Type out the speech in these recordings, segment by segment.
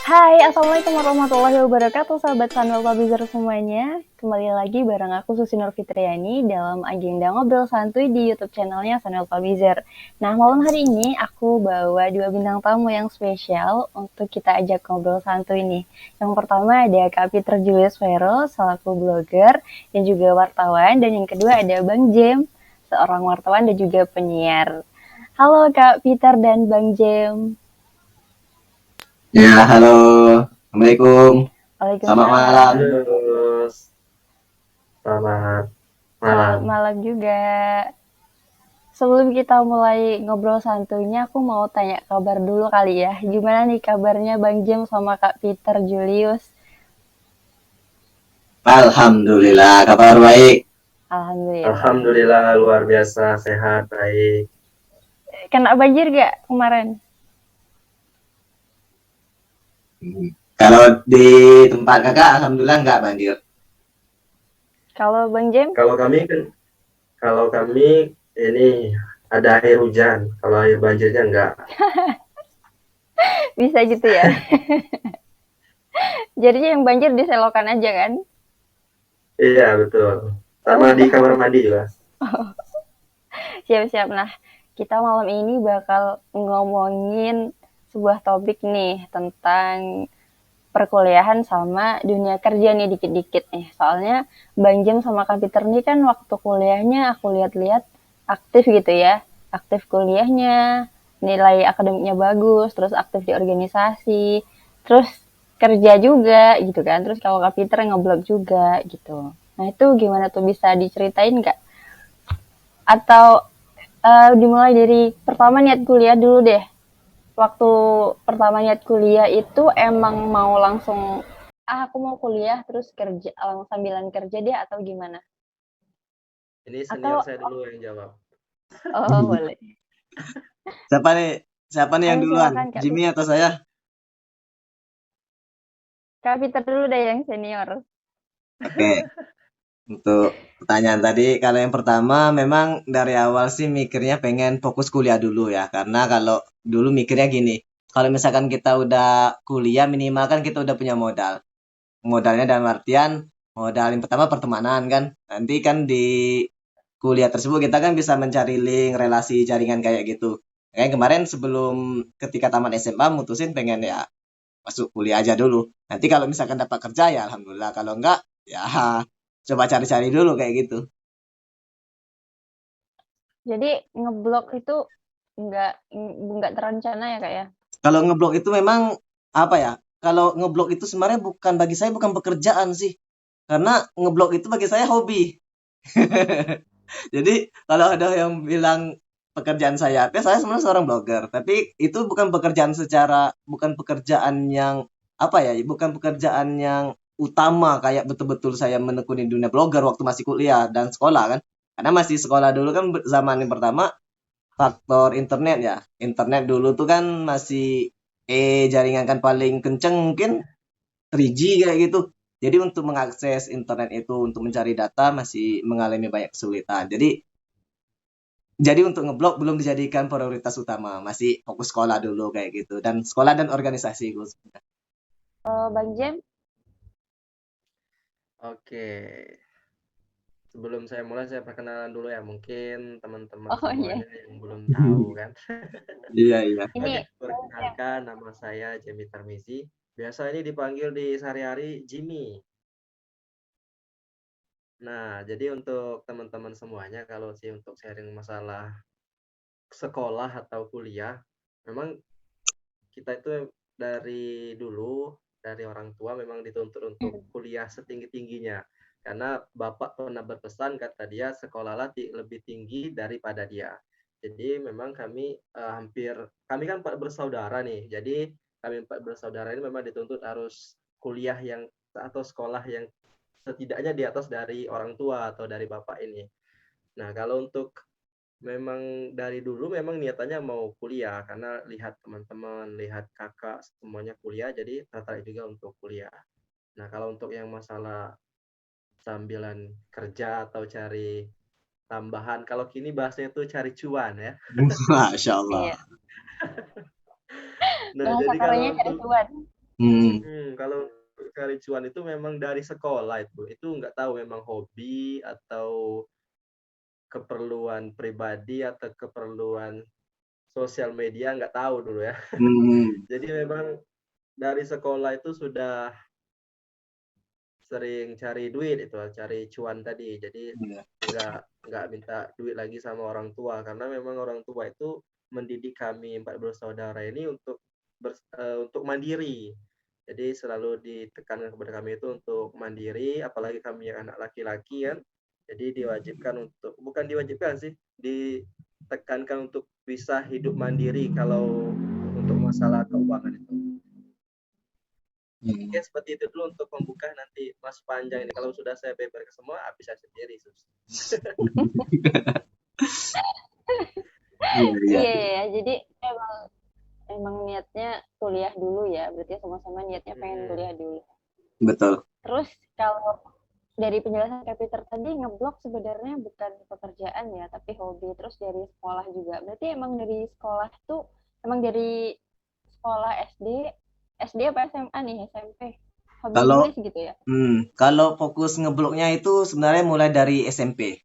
Hai, Assalamualaikum warahmatullahi wabarakatuh, sahabat Channel Publisher semuanya. Kembali lagi bareng aku Susi Nur Fitriani dalam agenda ngobrol santuy di YouTube channelnya Channel Publisher. Nah, malam hari ini aku bawa dua bintang tamu yang spesial untuk kita ajak ngobrol santuy nih. Yang pertama ada Kak Peter Julius Vero, selaku blogger dan juga wartawan. Dan yang kedua ada Bang Jem, seorang wartawan dan juga penyiar. Halo Kak Peter dan Bang Jem. Ya, halo. Assalamualaikum. Selamat malam. Waalaikumsalam. Halo, selamat Selamat malam. malam juga. Sebelum kita mulai ngobrol santuйnya, aku mau tanya kabar dulu kali ya. Gimana nih kabarnya Bang Jem sama Kak Peter Julius? Alhamdulillah, kabar baik. Alhamdulillah. Alhamdulillah luar biasa, sehat, baik. Kena banjir gak kemarin? Kalau di tempat kakak, alhamdulillah nggak banjir. Kalau Bang Jem? Kalau kami ini ada air hujan, kalau air banjirnya enggak. Bisa gitu ya? Jadinya yang banjir diselokan aja kan? Iya, betul. Sama di kamar mandi juga. Siap-siap. Nah, kita malam ini bakal ngomongin sebuah topik nih tentang perkuliahan sama dunia kerja nih dikit-dikit nih. Soalnya Bang Jem sama Kak Peter nih kan waktu kuliahnya aku lihat-lihat aktif gitu ya. Aktif kuliahnya, nilai akademiknya bagus, terus aktif di organisasi, terus kerja juga gitu kan. Terus kalau Kak Peter ngeblog juga gitu. Nah itu gimana tuh, bisa diceritain nggak? Atau dimulai dari pertama niat kuliah dulu deh. Waktu pertama niat kuliah itu emang mau langsung aku mau kuliah terus kerja sambilan kerja deh atau gimana? Ini senior Atau saya dulu yang jawab. oh boleh. Siapa nih? Siapa nih yang Ayo duluan? silakan Kak Jimmy Peter. atau saya? Kak Peter dulu deh yang senior. Oke, untuk pertanyaan tadi, kalau yang pertama memang dari awal sih mikirnya pengen fokus kuliah dulu ya. Karena kalau dulu mikirnya gini, kalau misalkan kita udah kuliah minimal kan kita udah punya modal. Modalnya dalam artian modal yang pertama pertemanan kan. Nanti kan di kuliah tersebut kita kan bisa mencari link, relasi, jaringan kayak gitu. Kayak kemarin sebelum ketika tamat SMA mutusin pengen ya masuk kuliah aja dulu. Nanti kalau misalkan dapat kerja ya alhamdulillah, kalau enggak ya coba cari-cari dulu kayak gitu. Jadi ngeblok itu nggak nggak terencana ya Kak ya? Kalau ngeblok itu memang apa ya? Kalau ngeblok itu sebenarnya bukan bagi saya bukan pekerjaan sih. Karena ngeblok itu bagi saya hobi. Jadi kalau ada yang bilang pekerjaan saya, ya saya sebenarnya seorang blogger, tapi itu bukan pekerjaan yang apa ya, bukan pekerjaan yang utama kayak betul-betul saya menekuni dunia blogger waktu masih kuliah dan sekolah kan. Karena masih sekolah dulu kan zaman yang pertama faktor internet ya. Internet dulu tuh kan masih jaringan kan paling kenceng mungkin 3G kayak gitu. Jadi untuk mengakses internet itu untuk mencari data masih mengalami banyak kesulitan. Jadi untuk ngeblok belum dijadikan prioritas utama, masih fokus sekolah dulu kayak gitu dan sekolah dan organisasi khususnya. Bang Jem? Oke, sebelum saya mulai saya perkenalan dulu ya, mungkin teman-teman Oh iya. semuanya yang belum tahu kan. Iya iya. Oke, Ini perkenalkan nama saya Jamie Tarmizi. Biasa ini dipanggil di sehari-hari Jimmy. Nah, jadi untuk teman-teman semuanya kalau sih untuk sharing masalah sekolah atau kuliah, memang kita itu dari dulu dari orang tua memang dituntut untuk kuliah setinggi-tingginya. Karena bapak pernah berpesan kata dia sekolahlah lebih tinggi daripada dia. Jadi memang kami kan empat bersaudara nih. Jadi kami empat bersaudara ini memang dituntut harus kuliah yang atau sekolah yang setidaknya di atas dari orang tua atau dari bapak ini. Nah, kalau untuk memang dari dulu memang niatannya mau kuliah karena lihat teman-teman, lihat kakak semuanya kuliah jadi tertarik juga untuk kuliah. Nah, kalau untuk yang masalah sambilan kerja atau cari tambahan, kalau kini bahasanya tuh cari cuan ya. Masya Allah. iya, Nah, bahasa jadi kerennya kalau cari untuk cuan. Kalau cari cuan itu memang dari sekolah itu nggak tahu memang hobi atau keperluan pribadi atau keperluan sosial media, nggak tahu dulu ya. Jadi memang dari sekolah itu sudah sering cari duit itu, cari cuan tadi. Jadi Iya. nggak minta duit lagi sama orang tua, karena memang orang tua itu mendidik kami 4 bersaudara ini untuk mandiri. Jadi selalu ditekankan kepada kami itu untuk mandiri, apalagi kami yang anak laki-laki kan. Jadi bukan diwajibkan sih, ditekankan untuk bisa hidup mandiri kalau untuk masalah keuangan itu. Oke, seperti itu dulu untuk membuka, nanti Mas panjang ini. Kalau sudah saya beber ke semua, bisa sendiri. Iya. Iya ya, jadi emang niatnya kuliah dulu ya, berarti sama-sama niatnya pengen kuliah dulu. Betul. Terus kalau dari penjelasan Kak Peter tadi, ngeblog sebenarnya bukan pekerjaan ya, tapi hobi. Terus dari sekolah juga. Berarti emang dari sekolah tuh, emang dari sekolah SD apa SMA nih, SMP? Hobi Kalau nulis gitu ya? kalau fokus ngeblognya itu sebenarnya mulai dari SMP.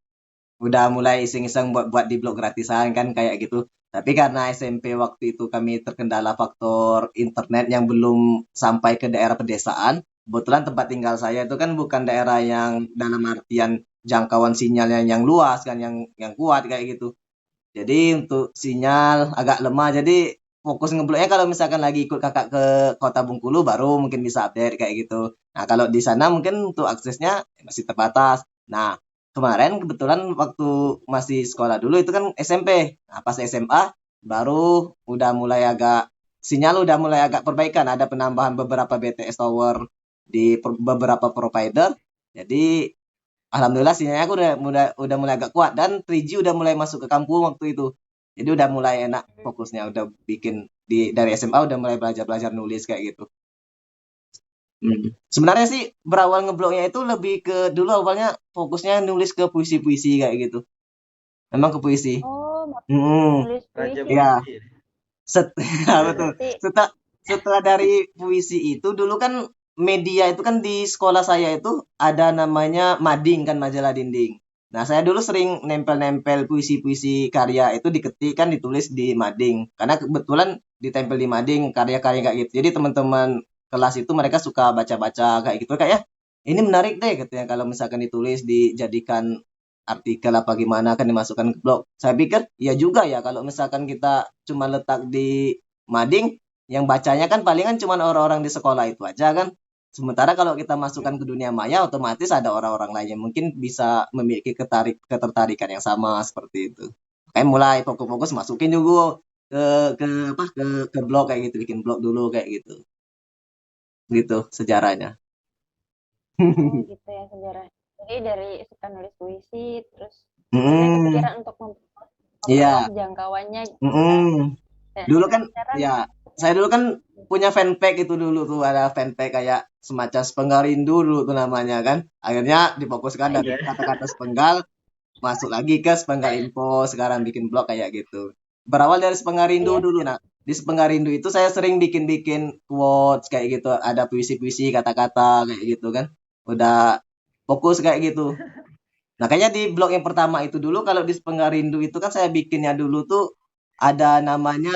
Udah mulai iseng-iseng buat di blog gratisan kan kayak gitu. Tapi karena SMP waktu itu kami terkendala faktor internet yang belum sampai ke daerah pedesaan. Kebetulan tempat tinggal saya itu kan bukan daerah yang dalam artian jangkauan sinyalnya yang luas kan, yang kuat kayak gitu. Jadi untuk sinyal agak lemah. Jadi fokus ngebloknya kalau misalkan lagi ikut kakak ke Kota Bengkulu baru mungkin bisa update kayak gitu. Nah, kalau di sana mungkin untuk aksesnya masih terbatas. Nah, kemarin kebetulan waktu masih sekolah dulu itu kan SMP. Nah, pas SMA baru sinyal udah mulai agak perbaikan. Ada penambahan beberapa BTS tower di beberapa provider. Jadi alhamdulillah sinyalnya aku udah mulai agak kuat dan 3G udah mulai masuk ke kampung waktu itu. Jadi udah mulai enak fokusnya, udah bikin dari SMA udah mulai belajar nulis kayak gitu. Sebenarnya sih berawal ngeblognya itu lebih ke dulu awalnya fokusnya nulis ke puisi-puisi kayak gitu. Memang ke puisi. Oh, nulis Raja puisi. Ya, puisi. betul. Berarti Setelah dari puisi itu dulu kan media itu kan di sekolah saya itu ada namanya mading kan, majalah dinding. Nah, saya dulu sering nempel-nempel puisi-puisi karya itu diketik kan ditulis di mading. Karena kebetulan ditempel di mading karya-karya kayak gitu. Jadi teman-teman kelas itu mereka suka baca-baca kayak gitu kayak ini menarik deh katanya kalau misalkan ditulis dijadikan artikel apa gimana kan dimasukkan ke blog. Saya pikir ya juga ya kalau misalkan kita cuma letak di mading yang bacanya kan palingan cuma orang-orang di sekolah itu aja kan. Sementara kalau kita masukkan ke dunia maya otomatis ada orang-orang lain yang mungkin bisa memiliki ketertarikan yang sama seperti itu. Kayak mulai fokus-fokus masukin juga ke blog kayak gitu, bikin blog dulu kayak gitu. Gitu sejarahnya. oh gitu ya sejarah. Jadi dari suka nulis puisi, terus akhirnya Hmm, kepikiran untuk memperluas iya. jangkauannya gitu ya. Mm-mm. Dan Dulu akhirnya kan sekarang ya saya dulu kan punya fanpage itu dulu tuh ada fanpage kayak semacam Sepenggal Rindu dulu tuh namanya kan. Akhirnya difokuskan dari Iya. kata-kata Sepenggal masuk lagi ke Sepenggal Info sekarang bikin blog kayak gitu. Berawal dari Sepenggal Rindu iya dulu. Nah, di Sepenggal Rindu itu saya sering bikin-bikin quotes kayak gitu, ada puisi-puisi kata-kata kayak gitu kan. Udah fokus kayak gitu. Nah, kayaknya di blog yang pertama itu dulu kalau di Sepenggal Rindu itu kan saya bikinnya dulu tuh ada namanya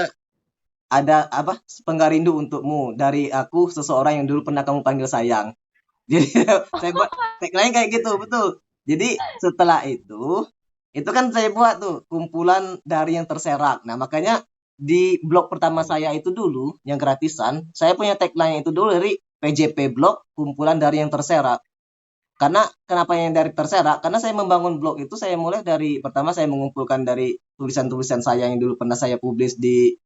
ada apa sepenggal rindu untukmu dari aku seseorang yang dulu pernah kamu panggil sayang. Jadi saya buat tagline kayak gitu betul. Jadi setelah itu kan saya buat tuh kumpulan dari yang terserak. Nah makanya di blog pertama saya itu dulu yang gratisan saya punya tagline itu dulu dari PJP blog kumpulan dari yang terserak. Karena kenapa yang dari terserak? Karena saya membangun blog itu saya mulai dari pertama saya mengumpulkan dari tulisan-tulisan saya yang dulu pernah saya publis di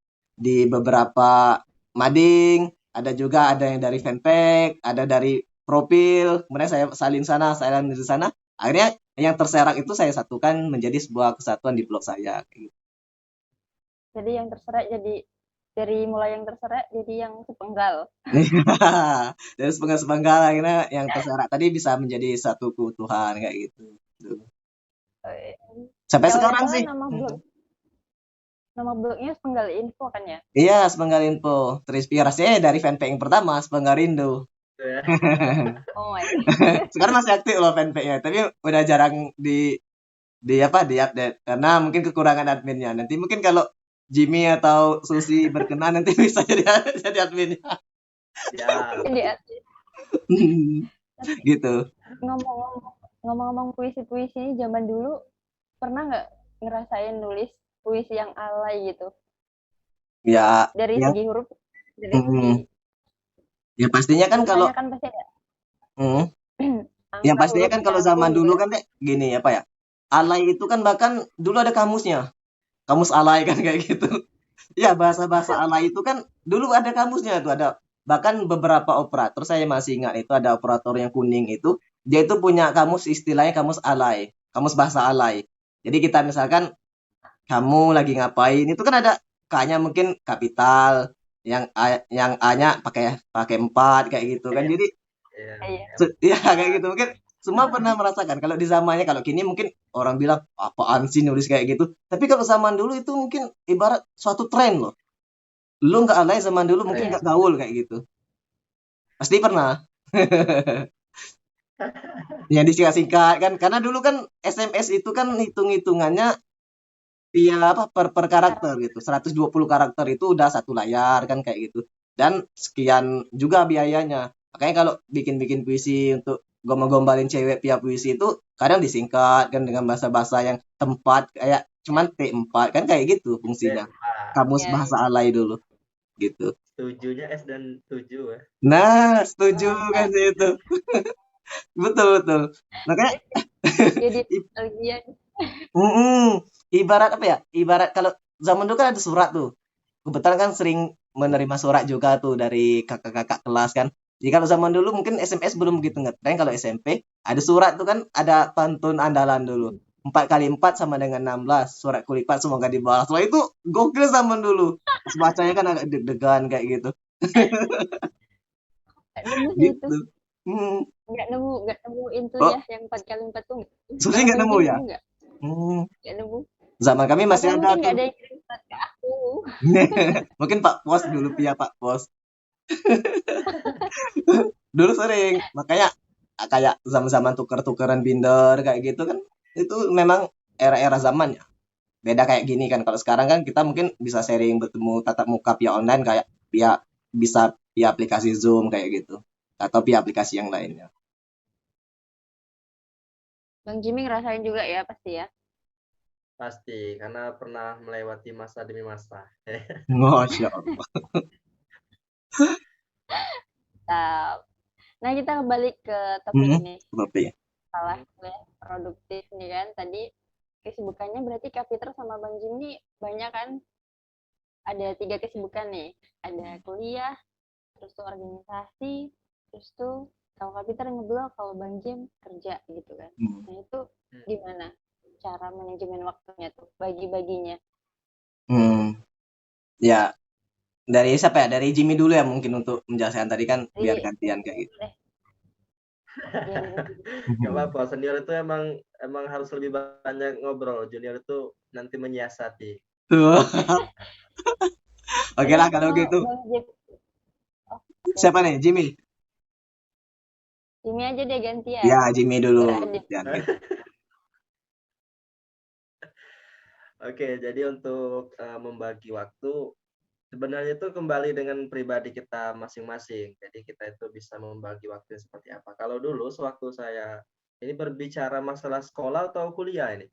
beberapa mading, ada yang dari fanpage, ada dari profil, kemudian saya salin sana, salin di sana. Akhirnya yang terserak itu saya satukan menjadi sebuah kesatuan di blog saya. jadi yang terserak jadi dari mulai yang terserak jadi yang sepenggal. Dari sepenggal-sepenggal akhirnya yang terserak tadi bisa menjadi satu keutuhan kayak gitu. Sampai Kalau boleh sekarang tahu sih. nama blog Nama blognya Sepenggal Info kan ya? Iya, Sepenggal Info. Terinspirasinya dari fanpage yang pertama, Sepenggal Rindu. Gitu ya. Oh my god. Sekarang masih aktif loh fanpage-nya, tapi udah jarang di update karena mungkin kekurangan adminnya. Nanti mungkin kalau Jimmy atau Susi berkenan nanti bisa jadi adminnya. Siap. Jadi tapi Gitu. ngomong-ngomong puisi-puisi ini zaman dulu pernah nggak ngerasain nulis puisi yang alay gitu? Ya, Dari yang segi huruf, dari segi mm, ya pastinya kan kalau angkanya kan pasti ada mm, yang angka pastinya huruf kan kalau nyambung zaman gitu dulu kan. kan kayak gini apa ya? Alay itu kan bahkan dulu ada kamusnya. Kamus alay kan kayak gitu. Ya, bahasa-bahasa alay itu kan dulu ada kamusnya tuh, ada bahkan beberapa operator saya masih ingat itu ada operator yang kuning itu, dia itu punya kamus istilahnya kamus alay, kamus bahasa alay. Jadi kita misalkan kamu lagi ngapain itu kan ada K-nya mungkin kapital, yang A-nya pakai pakai 4 kayak gitu kan. Jadi Iya, Iya. ya kayak gitu mungkin semua pernah merasakan kalau di zamannya kalau kini mungkin orang bilang apaan sih nulis kayak gitu. Tapi kalau zaman dulu itu mungkin ibarat suatu tren loh. Lu nggak alay zaman dulu mungkin Iya. nggak gaul kayak gitu. Pasti pernah. Yang disingkat-singkat kan karena dulu kan SMS itu kan hitung-hitungannya via apa per karakter gitu. 120 karakter itu udah satu layar kan kayak gitu. Dan sekian juga biayanya. Makanya kalau bikin-bikin puisi untuk gombal-gombalin cewek via puisi itu kadang disingkat kan dengan bahasa-bahasa yang tempat kayak cuman T4 kan kayak gitu fungsinya. T4. Kamus Iya, bahasa iya. alay dulu gitu. Tujuhnya S dan 7 ya. Nah, setuju kan Mantap. sih itu. Betul betul. Makanya Jadi i- nostalgia. ibarat apa ya? Ibarat kalau zaman dulu kan ada surat tuh. Kebetulan kan sering menerima surat juga tuh dari kakak-kakak kelas kan. Jadi kalau zaman dulu mungkin SMS belum begitu ngetren. Kalau SMP ada surat tuh kan ada pantun andalan dulu. 4 kali 4 sama dengan 16. Surat kulipat semoga dibalas. Wah itu gokil zaman dulu. Pas bacanya kan agak deg-degan kayak gitu. Nggak nemu sih itu. Gitu. Hmm. Nggak nemu itu Oh, ya yang 4 kali 4 tuh nggak. Susi Kalau nggak Bang nemu Jim ya? nemu nggak? Hmm. Nggak nemu. Zaman kami masih Atau ada mungkin nggak tuh. ada yang kirim surat ke aku. Mungkin Pak Pos dulu via Pak Pos. Dulu sering. Makanya kayak zaman-zaman tuker-tukeran binder kayak gitu kan. Itu memang era-era zamannya. Beda kayak gini kan. Kalau sekarang kan kita mungkin bisa sharing bertemu tatap muka via online kayak via bisa via aplikasi Zoom kayak gitu. Atau via aplikasi yang lainnya. Bang Jimmy ngerasain juga ya pasti ya. Pasti, karena pernah melewati masa demi masa. Masya Allah. Nah, nah kita kembali ke topik Hmm, nih. tapi ya. Salah kuliah produktif nih kan. Tadi kesibukannya berarti Kak Peter sama Bang Jim nih banyak kan. Ada 3 kesibukan nih. Ada kuliah, terus tuh organisasi, terus tuh kalau Kak Peter ngeblok, kalau Bang Jim kerja gitu kan. Hmm. Nah itu gimana cara manajemen waktunya tuh, bagi-baginya? Hmm. Ya, dari siapa ya? Dari Jimmy dulu ya mungkin untuk menjelaskan tadi kan biar Jadi gantian kayak gitu. deh, ya dari Gak apa-apa, senior itu emang harus lebih banyak ngobrol. Junior itu nanti menyiasati. Tuh. Oke Jadi lah kalau mau gitu. Bang Jim, oh, oke. Siapa nih? Jimmy? Jimmy aja deh gantian. Ya, Jimmy dulu. Beradil. Jangan gitu. Oke, jadi untuk membagi waktu, sebenarnya itu kembali dengan pribadi kita masing-masing. Jadi kita itu bisa membagi waktu seperti apa. Kalau dulu sewaktu saya ini berbicara masalah sekolah atau kuliah ini?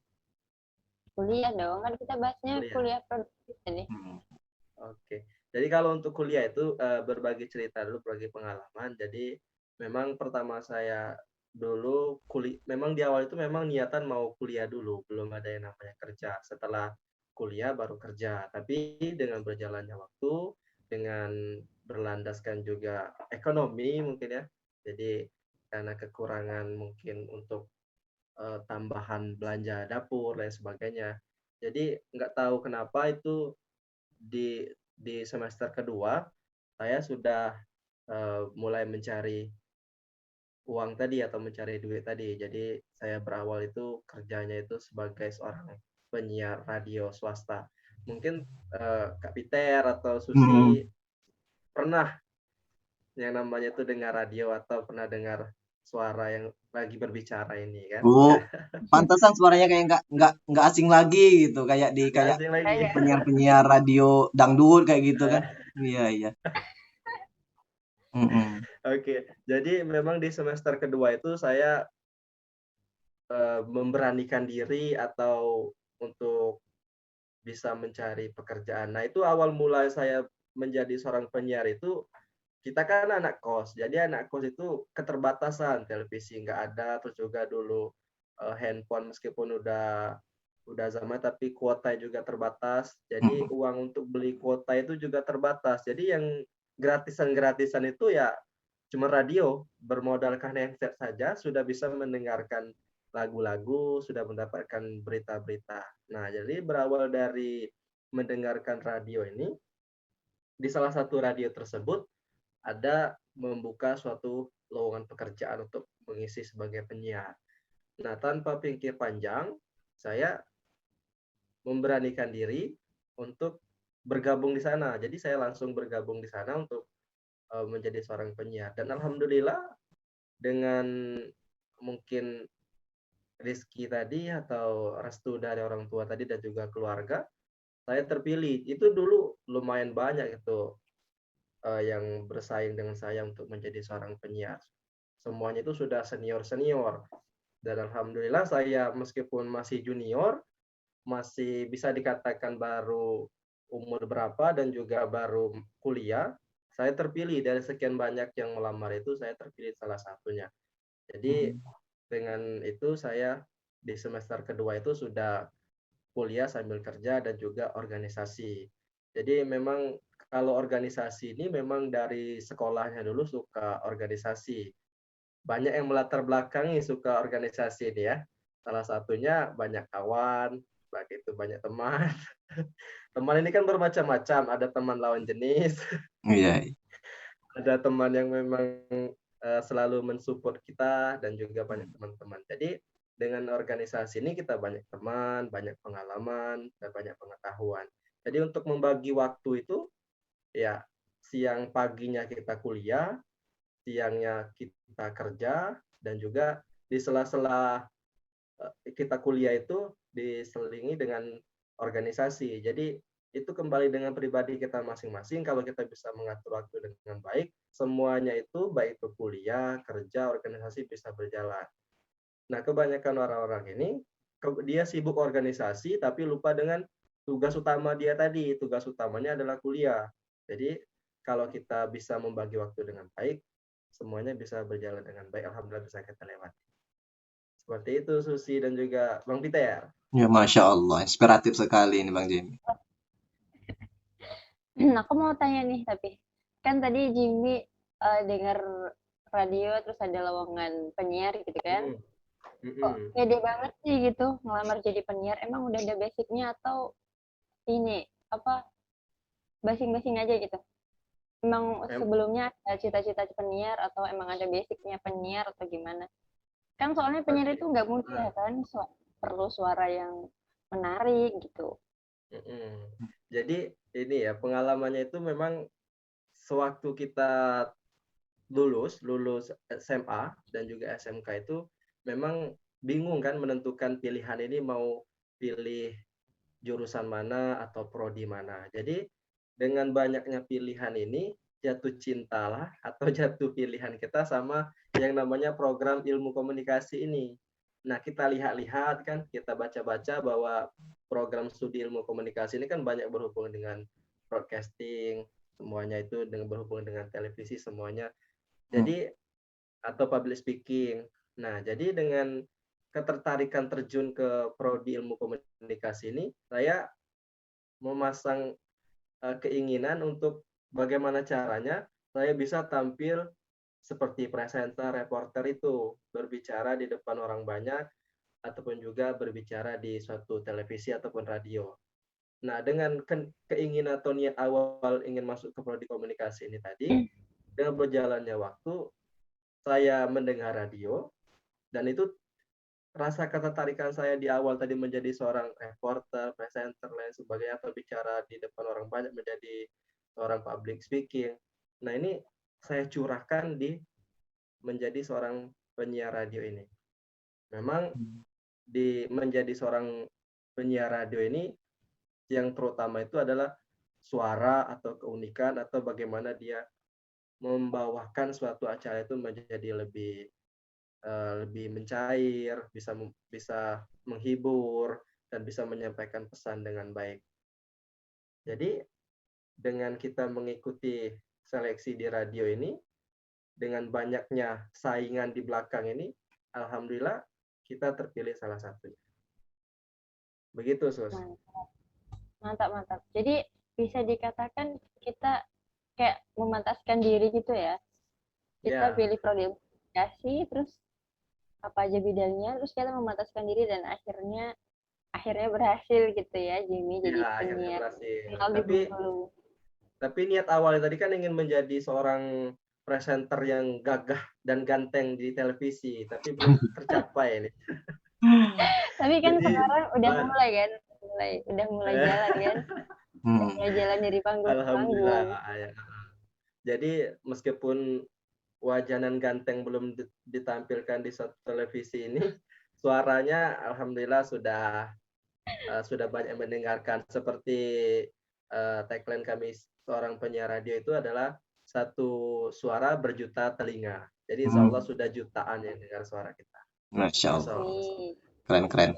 Kuliah dong, kan kita bahasnya Kuliah. kuliah produktif nih. Hmm. Oke. Jadi kalau untuk kuliah itu berbagi cerita dulu, berbagi pengalaman. Jadi memang pertama saya dulu memang di awal itu memang niatan mau kuliah dulu, belum ada yang namanya kerja. Setelah kuliah baru kerja. Tapi dengan berjalannya waktu, dengan berlandaskan juga ekonomi mungkin ya. Jadi karena kekurangan mungkin untuk tambahan belanja dapur dan sebagainya. Jadi nggak tahu kenapa itu di semester kedua saya sudah mulai mencari uang tadi atau mencari duit tadi. Jadi saya berawal itu kerjanya itu sebagai seorang penyiar radio swasta. mungkin Kak Peter atau Hmm. Susi pernah yang namanya itu dengar radio atau pernah dengar suara yang lagi berbicara ini kan? Oh, pantesan suaranya kayak nggak asing lagi gitu, Nggak kayak asing lagi. Kayak penyiar-penyiar radio dangdut kayak gitu kan. Eh, Iya, iya. Mm-mm. Oke, jadi memang di semester kedua itu saya memberanikan diri atau untuk bisa mencari pekerjaan. Nah, itu awal mulai saya menjadi seorang penyiar itu, kita kan anak kos. Jadi anak kos itu keterbatasan, televisi nggak ada, terus juga dulu handphone meskipun udah zaman tapi kuota juga terbatas. Jadi Mm-mm. uang untuk beli kuota itu juga terbatas. Jadi yang gratisan-gratisan itu ya cuma radio, bermodalkan handset saja sudah bisa mendengarkan lagu-lagu, sudah mendapatkan berita-berita. Nah, jadi berawal dari mendengarkan radio ini, di salah satu radio tersebut ada membuka suatu lowongan pekerjaan untuk mengisi sebagai penyiar. Nah, tanpa pikir panjang, saya memberanikan diri untuk bergabung di sana. Jadi saya langsung bergabung di sana untuk menjadi seorang penyiar. Dan alhamdulillah dengan mungkin rezeki tadi atau restu dari orang tua tadi dan juga keluarga, saya terpilih. Itu dulu lumayan banyak itu yang bersaing dengan saya untuk menjadi seorang penyiar. Semuanya itu sudah senior-senior. Dan alhamdulillah saya meskipun masih junior, masih bisa dikatakan baru umur berapa dan juga baru kuliah, saya terpilih dari sekian banyak yang melamar itu, saya terpilih salah satunya. Jadi dengan itu saya di semester kedua itu sudah kuliah sambil kerja dan juga organisasi. Jadi memang kalau organisasi ini memang dari sekolahnya dulu suka organisasi. Banyak yang melatar belakangi suka organisasi ini ya. Salah satunya banyak kawan, begitu banyak teman. Teman ini kan bermacam-macam, ada teman lawan jenis, Iya, iya. ada teman yang memang selalu mensupport kita dan juga banyak teman-teman. Jadi dengan organisasi ini kita banyak teman, banyak pengalaman, dan banyak pengetahuan. Jadi untuk membagi waktu itu ya siang paginya kita kuliah, siangnya kita kerja, dan juga di sela-sela kita kuliah itu diselingi dengan organisasi. Jadi itu kembali dengan pribadi kita masing-masing. Kalau kita bisa mengatur waktu dengan baik, semuanya itu baik itu kuliah, kerja, organisasi bisa berjalan. Nah, kebanyakan orang-orang ini dia sibuk organisasi tapi lupa dengan tugas utama dia tadi. Tugas utamanya adalah kuliah. Jadi kalau kita bisa membagi waktu dengan baik, semuanya bisa berjalan dengan baik. Alhamdulillah bisa kita lewati. Seperti itu Susi dan juga Bang Peter. Ya, Masya Allah, inspiratif sekali ini Bang Jimmy. aku mau tanya nih tapi, kan tadi Jimmy dengar radio terus ada lowongan penyiar gitu kan? Mm, Kok mm-mm. pede banget sih gitu ngelamar jadi penyiar? Emang udah ada basicnya atau ini apa basing-basing aja gitu? Emang Em- sebelumnya ada cita-cita penyiar atau emang ada basicnya penyiar atau gimana? Kan soalnya penyiar Oke. itu nggak mudah Nah, kan, perlu suara yang menarik gitu. mm-mm. Jadi ini ya pengalamannya itu memang sewaktu kita lulus SMA dan juga SMK itu memang bingung kan menentukan pilihan ini mau pilih jurusan mana atau prodi mana. Jadi dengan banyaknya pilihan ini jatuh cintalah atau jatuh pilihan kita sama yang namanya program ilmu komunikasi ini. Nah, kita lihat-lihat kan, kita baca-baca bahwa program studi ilmu komunikasi ini kan banyak berhubungan dengan broadcasting, semuanya itu dengan berhubungan dengan televisi semuanya. Hmm. Jadi atau public speaking. Nah, jadi dengan ketertarikan terjun ke prodi ilmu komunikasi ini, saya memasang keinginan untuk bagaimana caranya saya bisa tampil seperti presenter, reporter itu, berbicara di depan orang banyak, ataupun juga berbicara di suatu televisi ataupun radio. Nah, dengan keinginan atau niat awal ingin masuk ke prodi komunikasi ini tadi, dengan berjalannya waktu, saya mendengar radio, dan itu rasa ketertarikan saya di awal tadi menjadi seorang reporter, presenter, lain sebagainya, atau bicara di depan orang banyak menjadi seorang public speaking. Nah, ini saya curahkan di menjadi seorang penyiar radio ini. Memang di menjadi seorang penyiar radio ini yang terutama itu adalah suara atau keunikan atau bagaimana dia membawakan suatu acara itu menjadi lebih mencair, bisa menghibur dan bisa menyampaikan pesan dengan baik. Jadi dengan kita mengikuti seleksi di radio ini, dengan banyaknya saingan di belakang ini, alhamdulillah kita terpilih salah satunya. Begitu, Sus. Mantap, mantap. Jadi bisa dikatakan kita kayak memantaskan diri gitu ya. Kita Ya, pilih prodi komunikasi, terus apa aja bidangnya, terus kita memantaskan diri dan akhirnya berhasil gitu ya, Jimmy jadi ya akhirnya penyiar berhasil. terkenal di Bengkulu. Tapi niat awalnya tadi kan ingin menjadi seorang presenter yang gagah dan ganteng di televisi, tapi belum tercapai ini. Tapi kan Jadi, sekarang udah Pak, mulai kan, udah mulai jalan kan, udah mulai jalan dari panggung ke alhamdulillah panggung. ya. Jadi meskipun wajanan ganteng belum ditampilkan di satu televisi ini, suaranya alhamdulillah sudah banyak mendengarkan. Seperti tagline kami seorang penyiar radio itu adalah satu suara berjuta telinga. Jadi insya Allah sudah jutaan yang dengar suara kita. Masya Masya Allah. Allah. Keren.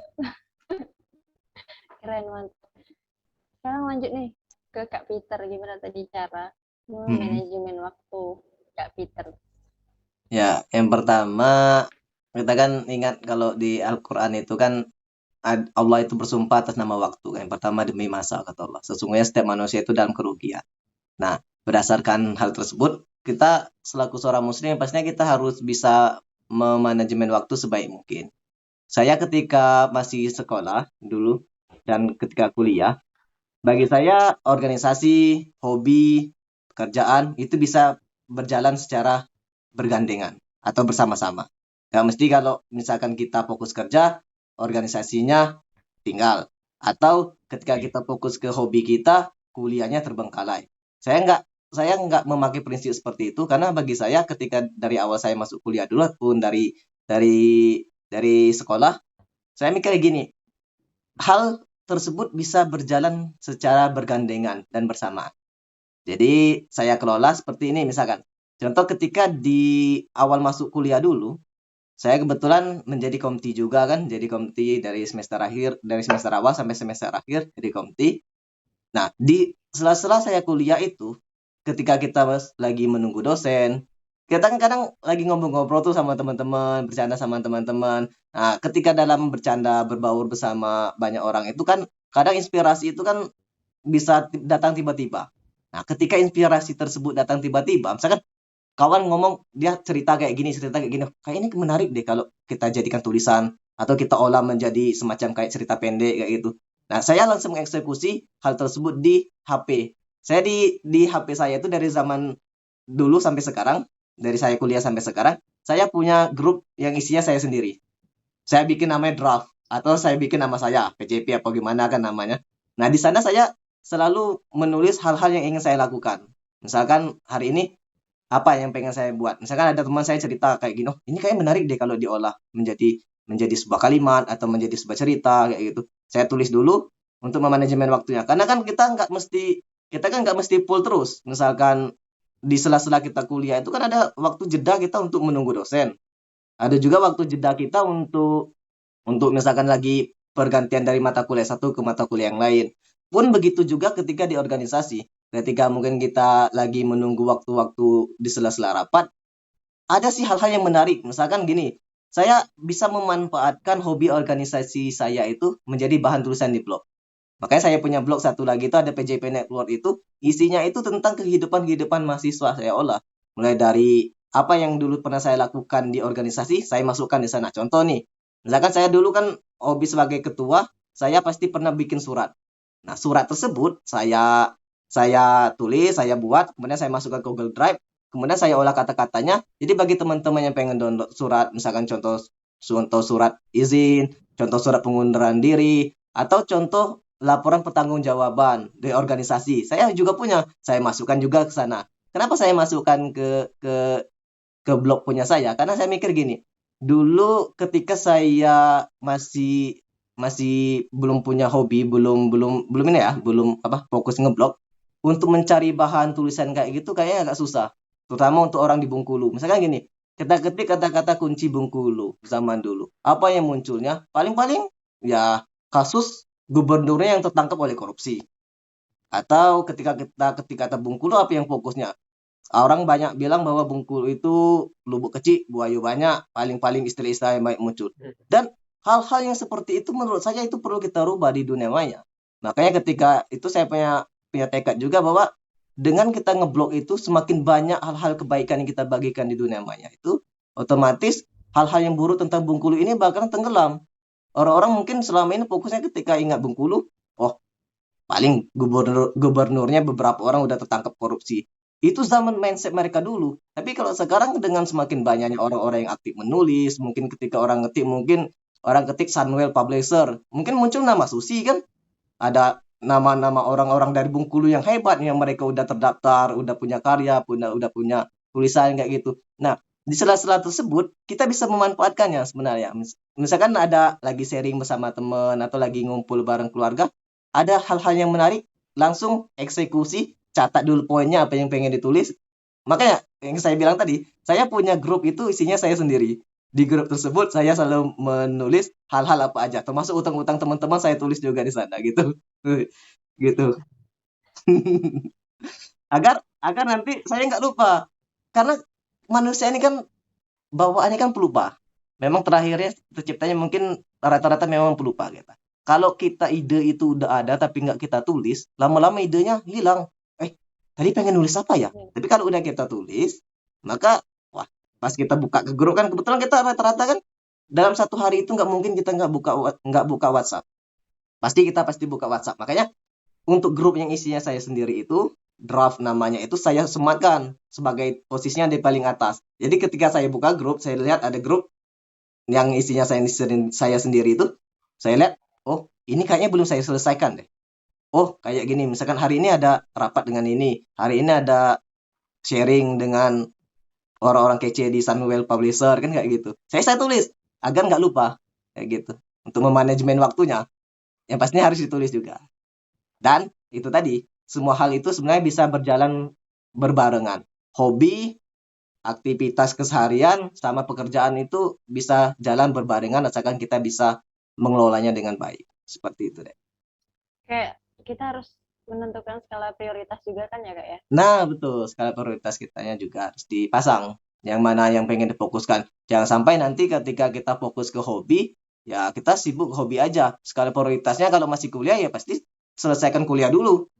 Keren, mantap. Sekarang lanjut nih ke Kak Peter, gimana tadi cara manajemen waktu Kak Peter? Ya, yang pertama kita kan ingat kalau di Al-Quran itu kan Allah itu bersumpah atas nama waktu. Yang pertama demi masa, kata Allah. Sesungguhnya setiap manusia itu dalam kerugian. Nah, berdasarkan hal tersebut, kita selaku seorang muslim pastinya kita harus bisa memanajemen waktu sebaik mungkin. Saya ketika masih sekolah dulu dan ketika kuliah, bagi saya organisasi, hobi, pekerjaan itu bisa berjalan secara bergandengan atau bersama-sama. Gak mesti kalau misalkan kita fokus kerja, organisasinya tinggal. Atau ketika kita fokus ke hobi kita, kuliahnya terbengkalai. Saya nggak memakai prinsip seperti itu karena bagi saya ketika dari awal saya masuk kuliah dulu pun dari sekolah, saya mikir gini, hal tersebut bisa berjalan secara bergandengan dan bersama. Jadi saya kelola seperti ini misalkan. Contoh ketika di awal masuk kuliah dulu, saya kebetulan menjadi komti juga kan, jadi komti dari semester awal sampai semester akhir jadi komti. Nah, di sela-sela saya kuliah itu, ketika kita lagi menunggu dosen, kita kan kadang lagi ngobrol-ngobrol tuh sama teman-teman, bercanda sama teman-teman. Nah, ketika dalam bercanda, berbaur bersama banyak orang itu kan, kadang inspirasi itu kan bisa datang tiba-tiba. Nah, ketika inspirasi tersebut datang tiba-tiba, misalkan kawan ngomong dia cerita kayak gini, kayak ini menarik deh kalau kita jadikan tulisan atau kita olah menjadi semacam kayak cerita pendek kayak gitu. Nah, saya langsung mengeksekusi hal tersebut di HP. Saya di HP saya itu dari zaman dulu sampai sekarang, dari saya kuliah sampai sekarang, saya punya grup yang isinya saya sendiri. Saya bikin namanya draft atau saya bikin nama saya PJP apa gimana kan namanya. Nah, di sana saya selalu menulis hal-hal yang ingin saya lakukan. Misalkan hari ini apa yang pengen saya buat. Misalkan ada teman saya cerita kayak gini, oh, ini kayak menarik deh kalau diolah menjadi sebuah kalimat atau menjadi sebuah cerita kayak gitu. Saya tulis dulu untuk memanajemen waktunya. Karena kan kita kan nggak mesti full terus. Misalkan di sela-sela kita kuliah itu kan ada waktu jeda kita untuk menunggu dosen. Ada juga waktu jeda kita untuk misalkan lagi pergantian dari mata kuliah satu ke mata kuliah yang lain. Pun begitu juga ketika di organisasi. Ketika mungkin kita lagi menunggu waktu-waktu di sela-sela rapat, ada sih hal-hal yang menarik. Misalkan gini, saya bisa memanfaatkan hobi organisasi saya itu menjadi bahan tulisan di blog. Makanya saya punya blog satu lagi itu ada PJP Network itu, isinya itu tentang kehidupan mahasiswa saya olah. Mulai dari apa yang dulu pernah saya lakukan di organisasi, saya masukkan di sana. Contoh nih, misalkan saya dulu kan hobi sebagai ketua, saya pasti pernah bikin surat. Nah, surat tersebut saya tulis, saya buat, kemudian saya masukkan ke Google Drive, kemudian saya olah kata-katanya. Jadi bagi teman-teman yang pengen download surat, misalkan contoh contoh surat izin, contoh surat pengunduran diri, atau contoh laporan pertanggungjawaban dari organisasi. Saya juga punya, saya masukkan juga ke sana. Kenapa saya masukkan ke blog punya saya? Karena saya mikir gini, dulu ketika saya masih masih belum punya hobi, belum belum belum ini ya, belum apa fokus ngeblog, untuk mencari bahan tulisan kayak gitu kayaknya agak susah, terutama untuk orang di Bengkulu. Misalkan gini, kita ketik kata-kata kunci Bengkulu zaman dulu, apa yang munculnya? Paling-paling ya kasus gubernurnya yang tertangkap oleh korupsi. Atau ketika kita ketik kata Bengkulu, apa yang fokusnya? Orang banyak bilang bahwa Bengkulu itu lubuk kecil, buaya banyak, paling-paling istilah-istilah yang baik muncul. Dan hal-hal yang seperti itu menurut saya itu perlu kita rubah di dunia maya. Makanya ketika itu saya punya tekad juga bahwa dengan kita ngeblok itu semakin banyak hal-hal kebaikan yang kita bagikan di dunia maya itu otomatis hal-hal yang buruk tentang Bengkulu ini bakalan tenggelam. Orang-orang mungkin selama ini fokusnya ketika ingat Bengkulu, oh paling gubernurnya beberapa orang udah tertangkap korupsi. Itu zaman mindset mereka dulu. Tapi kalau sekarang dengan semakin banyaknya orang-orang yang aktif menulis, mungkin ketika orang ngetik, mungkin orang ketik Sunwell Publisher, mungkin muncul nama Susi kan? Ada nama-nama orang-orang dari Bengkulu yang hebat yang mereka udah terdaftar, udah punya karya, udah punya tulisan kayak gitu. Nah, di sela-sela tersebut kita bisa memanfaatkannya sebenarnya. Misalkan ada lagi sharing bersama teman atau lagi ngumpul bareng keluarga, ada hal-hal yang menarik, langsung eksekusi, catat dulu poinnya apa yang pengen ditulis. Makanya yang saya bilang tadi, saya punya grup itu isinya saya sendiri. Di grup tersebut saya selalu menulis hal-hal apa aja, termasuk utang-utang teman-teman saya tulis juga di sana gitu. Gitu. agar nanti saya nggak lupa. Karena manusia ini kan bawaannya kan pelupa. Memang terakhirnya terciptanya mungkin rata-rata memang pelupa gitu. Kalau kita ide itu udah ada tapi nggak kita tulis, lama-lama idenya hilang. Tadi pengen nulis apa ya? Tapi kalau udah kita tulis, maka wah, pas kita buka ke grup kan kebetulan kita rata-rata kan dalam satu hari itu nggak mungkin kita nggak buka WhatsApp. Pasti buka WhatsApp. Makanya untuk grup yang isinya saya sendiri itu draft namanya itu saya sematkan sebagai posisinya di paling atas. Jadi ketika saya buka grup, saya lihat ada grup yang isinya saya sendiri itu, saya lihat, oh ini kayaknya belum saya selesaikan deh. Oh kayak gini, misalkan hari ini ada rapat dengan ini, hari ini ada sharing dengan orang-orang kece di Sunwell Publisher kan kayak gitu. Saya tulis agar nggak lupa kayak gitu. Untuk memanajemen waktunya, yang pastinya harus ditulis juga. Dan itu tadi, semua hal itu sebenarnya bisa berjalan berbarengan. Hobi, aktivitas keseharian, sama pekerjaan itu bisa jalan berbarengan asalkan kita bisa mengelolanya dengan baik. Seperti itu deh. Kayak kita harus menentukan skala prioritas juga kan ya Kak ya? Nah, betul. Skala prioritas kitanya juga harus dipasang. Yang mana yang pengen difokuskan. Jangan sampai nanti ketika kita fokus ke hobi, ya kita sibuk hobi aja. Skala prioritasnya kalau masih kuliah ya pasti selesaikan kuliah dulu.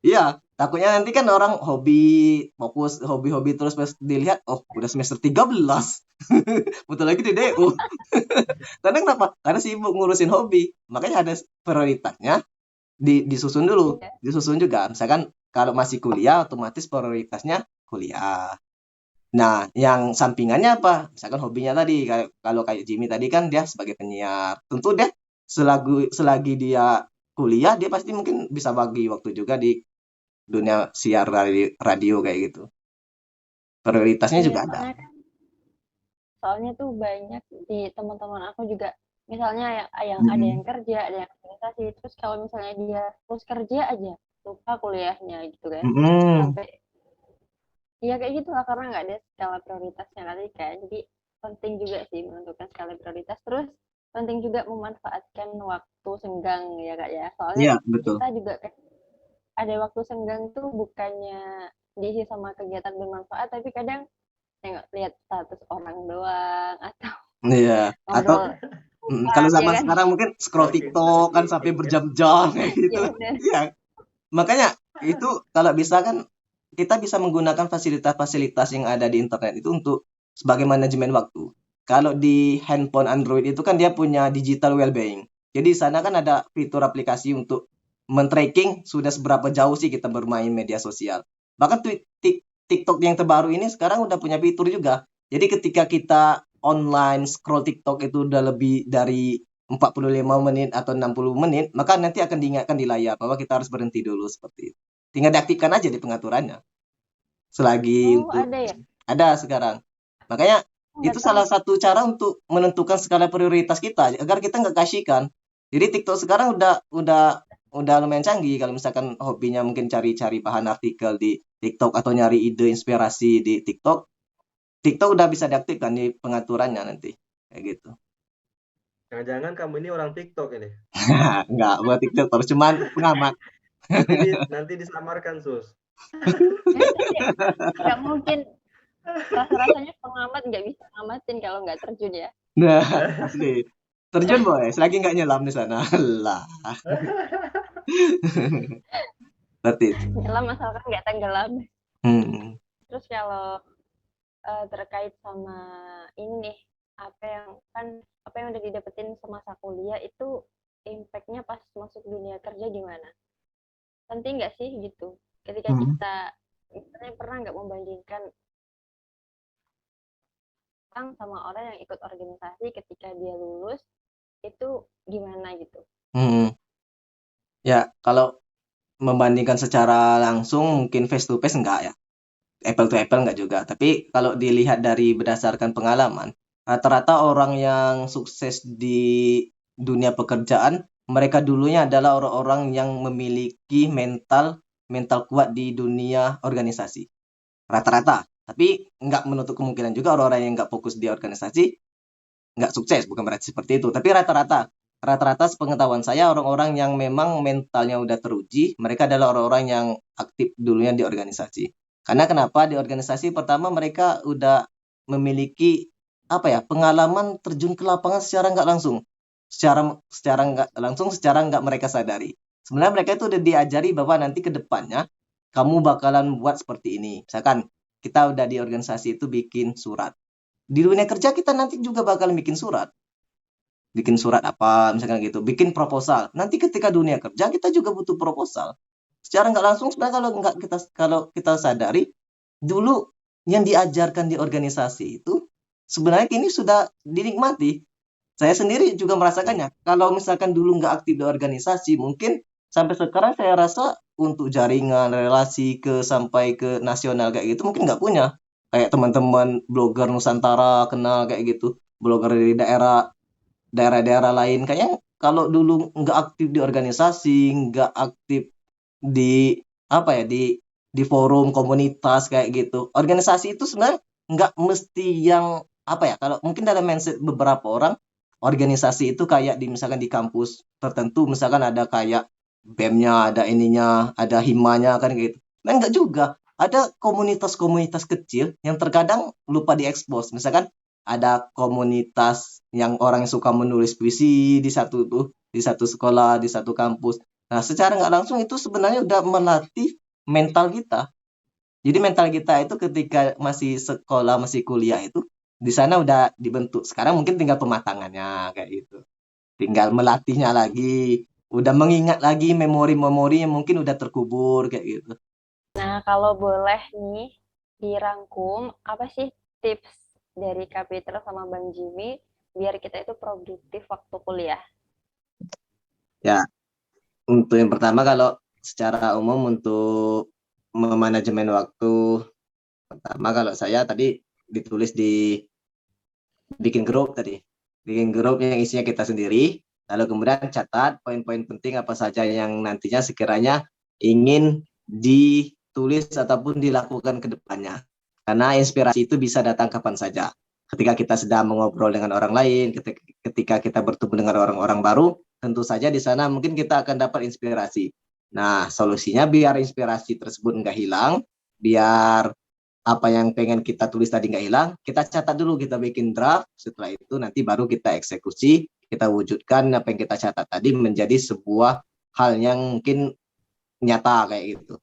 Iya, takutnya nanti kan orang fokus hobi-hobi terus pas dilihat, oh udah semester 13. Betul lagi di DU. Karena kenapa? Karena sibuk ngurusin hobi. Makanya ada prioritasnya disusun dulu, Iya. disusun juga. Misalkan kalau masih kuliah, otomatis prioritasnya kuliah. Nah, yang sampingannya apa? Misalkan hobinya tadi, kalau kayak Jimmy tadi kan dia sebagai penyiar. Tentu deh, selagi dia kuliah, dia pasti mungkin bisa bagi waktu juga di dunia siar radio kayak gitu. Prioritasnya Iya, juga ada. soalnya tuh banyak di teman-teman aku juga misalnya yang ada Mm-mm. yang kerja, ada yang organisasi, terus kalau misalnya dia terus kerja aja lupa kuliahnya gitu kan. Mm-mm. Sampai ya kayak gitu lah karena nggak ada skala prioritasnya tadi kan. Jadi penting juga sih menentukan skala prioritas. Terus penting juga memanfaatkan waktu senggang ya Kak ya. Soalnya Iya, betul. kita juga ada waktu senggang tuh bukannya diisi sama kegiatan bermanfaat, tapi kadang lihat status orang doang atau Iya. Atau ngobrol kalau ya zaman kan. sekarang mungkin scroll TikTok kan sampai Overthinking ya. berjam-jam kayak gitu. Iya benar. Iya. Makanya itu kalau bisa kan kita bisa menggunakan fasilitas-fasilitas yang ada di internet itu untuk sebagai manajemen waktu. Kalau di handphone Android itu kan dia punya digital well-being. Jadi di sana kan ada fitur aplikasi untuk men-tracking sudah seberapa jauh sih kita bermain media sosial. Bahkan TikTok yang terbaru ini sekarang udah punya fitur juga. Jadi ketika kita online scroll TikTok itu udah lebih dari 45 menit atau 60 menit, maka nanti akan diingatkan di layar bahwa kita harus berhenti dulu seperti itu. Tinggal diaktifkan aja di pengaturannya. Selagi Oh, untuk ada ya? ada sekarang. Makanya Nggak itu tahu. salah satu cara untuk menentukan skala prioritas kita agar kita nggak kasihkan. Jadi TikTok sekarang udah lumayan canggih kalau misalkan hobinya mungkin cari-cari bahan artikel di TikTok atau nyari ide inspirasi di TikTok. TikTok udah bisa diaktifkan di pengaturannya nanti. Kayak gitu. Jangan-jangan kamu ini orang TikTok ini. Nggak buat TikTok terus cuman pengamat. Nanti disamarkan, Sus. Nggak mungkin. Rasa-rasanya pengamat nggak bisa ngamatin kalau nggak terjun ya. Nah, asli. Terjun boleh, selagi nggak nyelam di sana. Lah. Seperti itu. Nyelam asalkan nggak tenggelam. Hmm. Terus kalau terkait sama ini nih, apa yang udah didapetin semasa kuliah itu impact-nya pas masuk dunia kerja gimana? Penting nggak sih gitu? Ketika Hmm. kita misalnya pernah nggak membandingkan orang sama orang yang ikut organisasi ketika dia lulus itu gimana gitu? Hmm. Ya, kalau membandingkan secara langsung mungkin face to face enggak ya. Apple to apple enggak juga. Tapi kalau dilihat dari berdasarkan pengalaman, rata-rata orang yang sukses di dunia pekerjaan, mereka dulunya adalah orang-orang yang memiliki mental mental kuat di dunia organisasi. Rata-rata. Tapi nggak menutup kemungkinan juga orang-orang yang nggak fokus di organisasi nggak sukses, bukan berarti seperti itu. Tapi rata-rata sepengetahuan saya orang-orang yang memang mentalnya udah teruji, mereka adalah orang-orang yang aktif dulunya di organisasi. Karena kenapa? Di organisasi pertama mereka udah memiliki apa ya, pengalaman terjun ke lapangan secara nggak langsung. Secara nggak langsung, secara nggak mereka sadari. Sebenarnya mereka itu udah diajari bahwa nanti ke depannya kamu bakalan buat seperti ini. Misalkan kita udah di organisasi itu bikin surat. Di dunia kerja kita nanti juga bakal bikin surat. Bikin surat apa, misalkan gitu. Bikin proposal. Nanti ketika dunia kerja kita juga butuh proposal. Secara nggak langsung sebenarnya kalau kita sadari, dulu yang diajarkan di organisasi itu sebenarnya kini sudah dinikmati. Saya sendiri juga merasakannya. Kalau misalkan dulu nggak aktif di organisasi, mungkin sampai sekarang saya rasa untuk jaringan relasi sampai ke nasional kayak gitu mungkin nggak punya. Kayak teman-teman blogger Nusantara kenal kayak gitu, blogger dari daerah-daerah lain. Kayaknya kalau dulu nggak aktif di organisasi, nggak aktif di apa ya di forum komunitas kayak gitu. Organisasi itu sebenarnya nggak mesti yang apa ya, kalau mungkin dalam mindset beberapa orang organisasi itu kayak misalkan di kampus tertentu misalkan ada kayak BEM-nya, ada ininya, ada himanya kan gitu. Nah, enggak juga. Ada komunitas-komunitas kecil yang terkadang lupa diekspos. Misalkan ada komunitas yang orang yang suka menulis puisi di satu sekolah, di satu kampus. Nah, secara nggak langsung itu sebenarnya udah melatih mental kita. Jadi mental kita itu ketika masih sekolah, masih kuliah itu di sana udah dibentuk. Sekarang mungkin tinggal pematangannya kayak gitu. Tinggal melatihnya lagi, udah mengingat lagi memori-memori yang mungkin udah terkubur kayak gitu. Nah, kalau boleh nih dirangkum, apa sih tips dari Kak Peter sama Bang Jimmy biar kita itu produktif waktu kuliah? Ya, untuk yang pertama kalau secara umum untuk memanajemen waktu, pertama kalau saya tadi ditulis di bikin grup tadi. Bikin grup yang isinya kita sendiri, lalu kemudian catat poin-poin penting apa saja yang nantinya sekiranya ingin ditulis ataupun dilakukan ke depannya. Karena inspirasi itu bisa datang kapan saja. Ketika kita sedang mengobrol dengan orang lain, ketika kita bertemu dengan orang-orang baru, tentu saja di sana mungkin kita akan dapat inspirasi. Nah, solusinya biar inspirasi tersebut nggak hilang, biar apa yang pengen kita tulis tadi nggak hilang, kita catat dulu, kita bikin draft, setelah itu nanti baru kita eksekusi, kita wujudkan apa yang kita catat tadi menjadi sebuah hal yang mungkin nyata kayak gitu.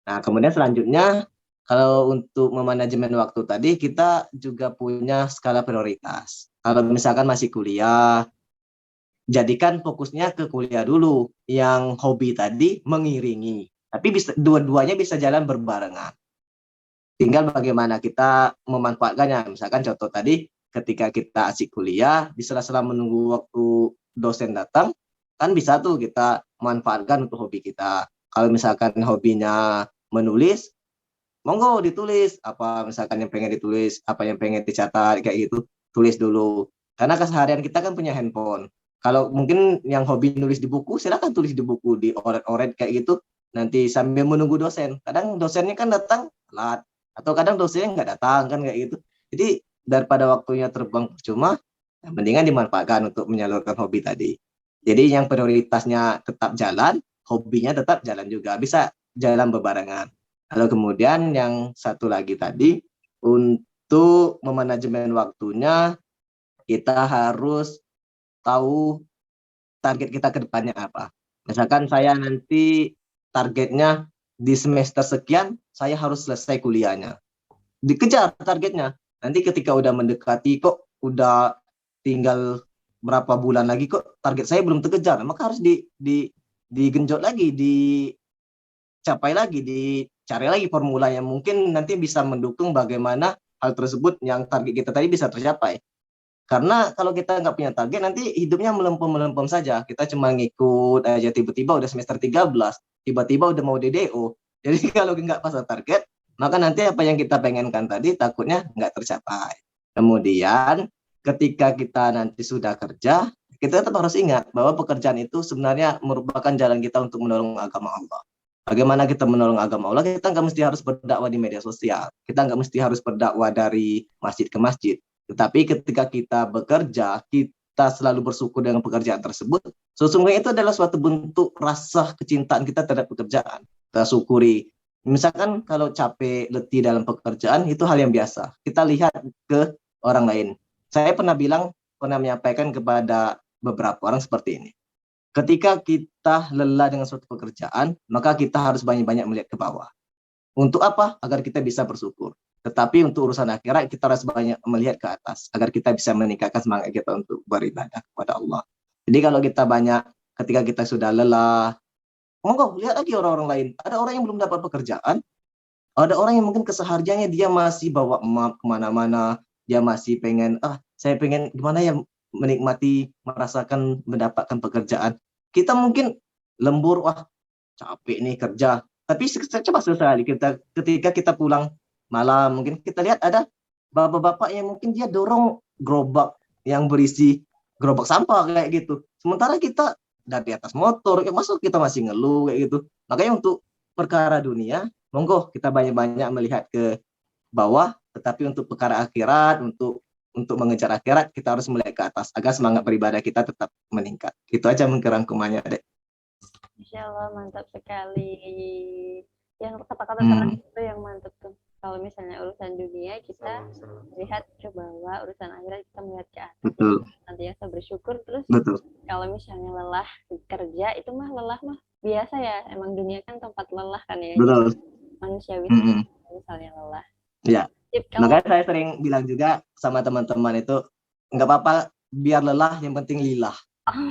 Nah, kemudian selanjutnya, kalau untuk memanajemen waktu tadi, kita juga punya skala prioritas. Kalau misalkan masih kuliah, jadikan fokusnya ke kuliah dulu, yang hobi tadi mengiringi. Tapi dua-duanya bisa jalan berbarengan. Tinggal bagaimana kita memanfaatkannya. Misalkan contoh tadi, ketika kita asik kuliah, di sela-sela menunggu waktu dosen datang, kan bisa tuh kita manfaatkan untuk hobi kita. Kalau misalkan hobinya menulis, monggo ditulis apa misalkan yang pengen ditulis, apa yang pengen dicatat kayak gitu, tulis dulu. Karena keseharian kita kan punya handphone. Kalau mungkin yang hobi nulis di buku, silakan tulis di buku, di oret-oret kayak gitu. Nanti sambil menunggu dosen. Kadang dosennya kan datang telat, atau kadang dosennya nggak datang kan kayak gitu. Jadi daripada waktunya terbang percuma, ya mendingan dimanfaatkan untuk menyalurkan hobi tadi. Jadi yang prioritasnya tetap jalan, hobinya tetap jalan juga. Bisa jalan bebarengan. Lalu kemudian yang satu lagi tadi, untuk memanajemen waktunya, kita harus tahu target kita ke depannya apa. Misalkan saya nanti targetnya di semester sekian, saya harus selesai kuliahnya. Dikejar targetnya. Nanti ketika udah mendekati, kok udah tinggal berapa bulan lagi, kok target saya belum terkejar. Maka harus digenjot lagi, capai lagi, dicari lagi formula yang mungkin nanti bisa mendukung bagaimana hal tersebut yang target kita tadi bisa tercapai. Karena kalau kita nggak punya target, nanti hidupnya melempem-melempem saja. Kita cuma ngikut aja, tiba-tiba udah semester 13, tiba-tiba udah mau DDO. Jadi kalau nggak pasang target, maka nanti apa yang kita pengenkan tadi takutnya nggak tercapai. Kemudian ketika kita nanti sudah kerja, kita tetap harus ingat bahwa pekerjaan itu sebenarnya merupakan jalan kita untuk menolong agama Allah. Bagaimana kita menolong agama Allah, kita nggak mesti harus berdakwah di media sosial. Kita nggak mesti harus berdakwah dari masjid ke masjid. Tetapi ketika kita bekerja, kita selalu bersyukur dengan pekerjaan tersebut. Sesungguhnya itu adalah suatu bentuk rasa kecintaan kita terhadap pekerjaan. Kita syukuri. Misalkan kalau capek, letih dalam pekerjaan, itu hal yang biasa. Kita lihat ke orang lain. Saya pernah menyampaikan kepada beberapa orang seperti ini. Ketika kita lelah dengan suatu pekerjaan, maka kita harus banyak-banyak melihat ke bawah. Untuk apa? Agar kita bisa bersyukur. Tetapi untuk urusan akhirat, kita harus banyak melihat ke atas, agar kita bisa meningkatkan semangat kita untuk beribadah kepada Allah. Jadi kalau kita banyak, ketika kita sudah lelah, monggo lihat lagi orang-orang lain. Ada orang yang belum dapat pekerjaan, ada orang yang mungkin kesehariannya dia masih bawa map kemana-mana, dia masih pengen, saya pengen gimana ya menikmati, merasakan, mendapatkan pekerjaan. Kita mungkin lembur, wah capek nih kerja. Tapi coba sekali ketika kita pulang malam, mungkin kita lihat ada bapak-bapak yang mungkin dia dorong gerobak yang berisi gerobak sampah kayak gitu. Sementara kita dari atas motor, masuk kita masih ngeluh kayak gitu. Makanya untuk perkara dunia, monggo kita banyak-banyak melihat ke bawah, tetapi untuk perkara akhirat, untuk mengejar akhirat, kita harus melihat ke atas agar semangat beribadah kita tetap meningkat. Itu aja mungkin rangkumannya, Dek. Masya Allah, mantap sekali. Yang kata-kata terakhir itu yang mantap tuh. Kalau misalnya urusan dunia kita melihat ke bawah, urusan akhirat kita melihat ke atas. Betul. Nanti ya kita bersyukur. Terus Betul. kalau misalnya lelah kerja, itu mah lelah mah biasa ya. Emang dunia kan tempat lelah kan ya. Betul. Manusiawi misalnya lelah. Ya. Makanya saya sering bilang juga sama teman-teman itu, nggak apa-apa biar lelah, yang penting lilah.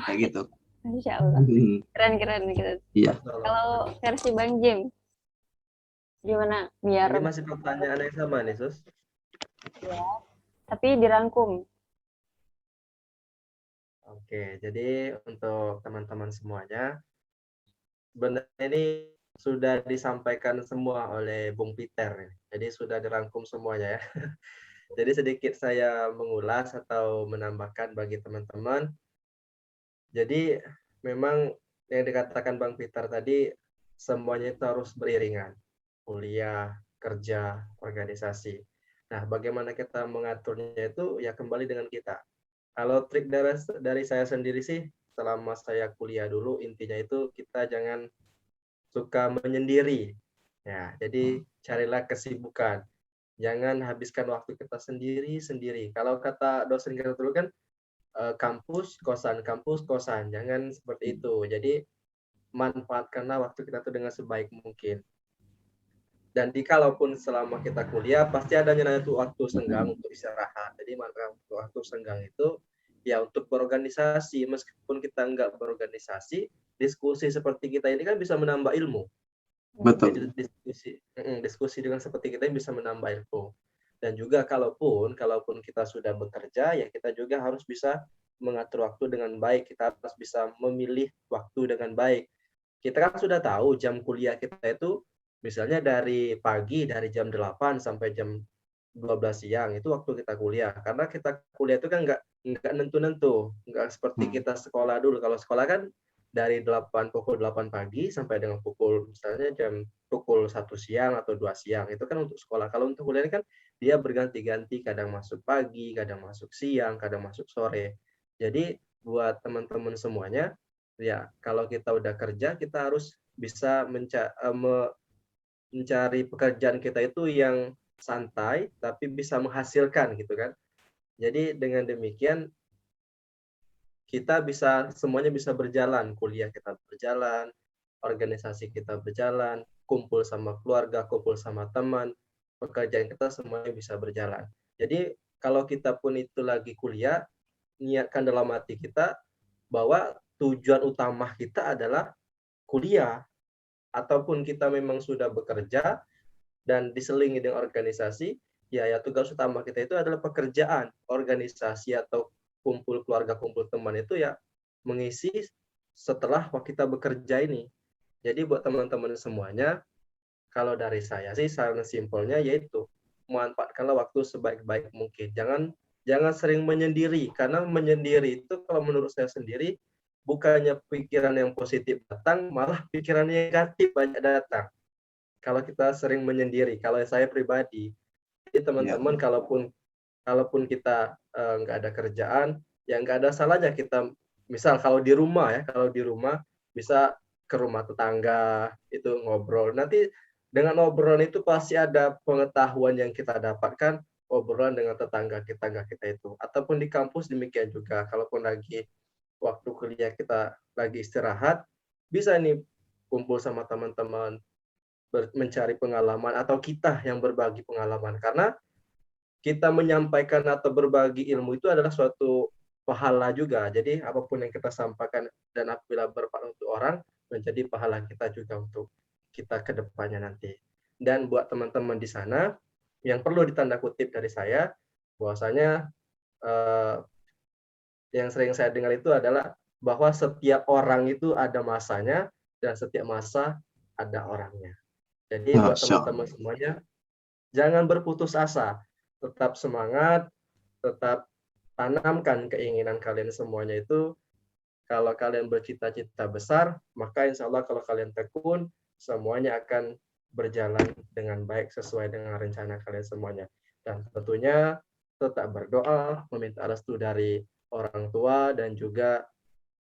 Kayak gitu. Masya Allah. Keren-keren gitu. Iya. Kalau versi Bang Jim, gimana biar... Ini masih pertanyaan yang sama nih, Sus? Ya, tapi dirangkum. Oke, jadi untuk teman-teman semuanya, sebenarnya ini sudah disampaikan semua oleh Bung Peter. Jadi sudah dirangkum semuanya ya. Jadi sedikit saya mengulas atau menambahkan bagi teman-teman. Jadi memang yang dikatakan Bang Peter tadi, semuanya itu harus beriringan. Kuliah, kerja, organisasi. Nah, bagaimana kita mengaturnya itu ya kembali dengan kita. Kalau trik dari saya sendiri sih, selama saya kuliah dulu, intinya itu kita jangan suka menyendiri. Ya, jadi carilah kesibukan. Jangan habiskan waktu kita sendiri-sendiri. Kalau kata dosen kita dulu kan, kampus, kosan. Jangan seperti itu. Jadi, manfaatkanlah waktu kita itu dengan sebaik mungkin. Dan kalaupun selama kita kuliah, pasti adanya nanti waktu senggang untuk istirahat. Jadi, waktu senggang itu, ya untuk berorganisasi. Meskipun kita nggak berorganisasi, diskusi seperti kita ini kan bisa menambah ilmu. Betul. Jadi diskusi dengan seperti kita bisa menambah ilmu. Dan juga kalaupun kita sudah bekerja, ya kita juga harus bisa mengatur waktu dengan baik. Kita harus bisa memilih waktu dengan baik. Kita kan sudah tahu jam kuliah kita itu misalnya dari pagi, dari jam 8 sampai jam 12 siang, itu waktu kita kuliah. Karena kita kuliah itu kan nggak nentu-nentu, nggak seperti kita sekolah dulu. Kalau sekolah kan dari pukul 8 pagi sampai dengan misalnya pukul 1 siang atau 2 siang, itu kan untuk sekolah. Kalau untuk kuliah ini kan dia berganti-ganti, kadang masuk pagi, kadang masuk siang, kadang masuk sore. Jadi buat teman-teman semuanya, ya kalau kita udah kerja, kita harus bisa mencari pekerjaan kita itu yang santai, tapi bisa menghasilkan gitu kan. Jadi dengan demikian kita semuanya bisa berjalan, kuliah kita berjalan, organisasi kita berjalan, kumpul sama keluarga, kumpul sama teman, pekerjaan kita semuanya bisa berjalan. Jadi kalau kita pun itu lagi kuliah, niatkan dalam hati kita bahwa tujuan utama kita adalah kuliah, ataupun kita memang sudah bekerja dan diselingi dengan organisasi, ya tugas utama kita itu adalah pekerjaan. Organisasi atau kumpul keluarga, kumpul teman itu ya mengisi setelah kita bekerja ini. Jadi buat teman-teman semuanya, kalau dari saya sih saran simpelnya yaitu manfaatkanlah waktu sebaik-baik mungkin. Jangan sering menyendiri, karena menyendiri itu kalau menurut saya sendiri bukannya pikiran yang positif datang, malah pikiran negatif banyak datang. Kalau kita sering menyendiri, kalau saya pribadi, jadi teman-teman kalaupun kita nggak ada kerjaan, ya nggak ada salahnya kita, misal kalau di rumah bisa ke rumah tetangga itu ngobrol. Nanti dengan obrolan itu pasti ada pengetahuan yang kita dapatkan, obrolan dengan tetangga kita itu. Ataupun di kampus demikian juga, kalaupun lagi waktu kuliah kita lagi istirahat, bisa nih kumpul sama teman-teman, mencari pengalaman, atau kita yang berbagi pengalaman. Karena kita menyampaikan atau berbagi ilmu itu adalah suatu pahala juga. Jadi apapun yang kita sampaikan dan apabila bermanfaat untuk orang, menjadi pahala kita juga untuk kita ke depannya nanti. Dan buat teman-teman di sana, yang perlu ditanda kutip dari saya, bahwasanya yang sering saya dengar itu adalah bahwa setiap orang itu ada masanya dan setiap masa ada orangnya. Jadi buat teman-teman semuanya, jangan berputus asa, tetap semangat, tetap tanamkan keinginan kalian semuanya itu. Kalau kalian bercita-cita besar, maka insya Allah kalau kalian tekun, semuanya akan berjalan dengan baik sesuai dengan rencana kalian semuanya. Dan tentunya tetap berdoa, meminta restu dari orang tua, dan juga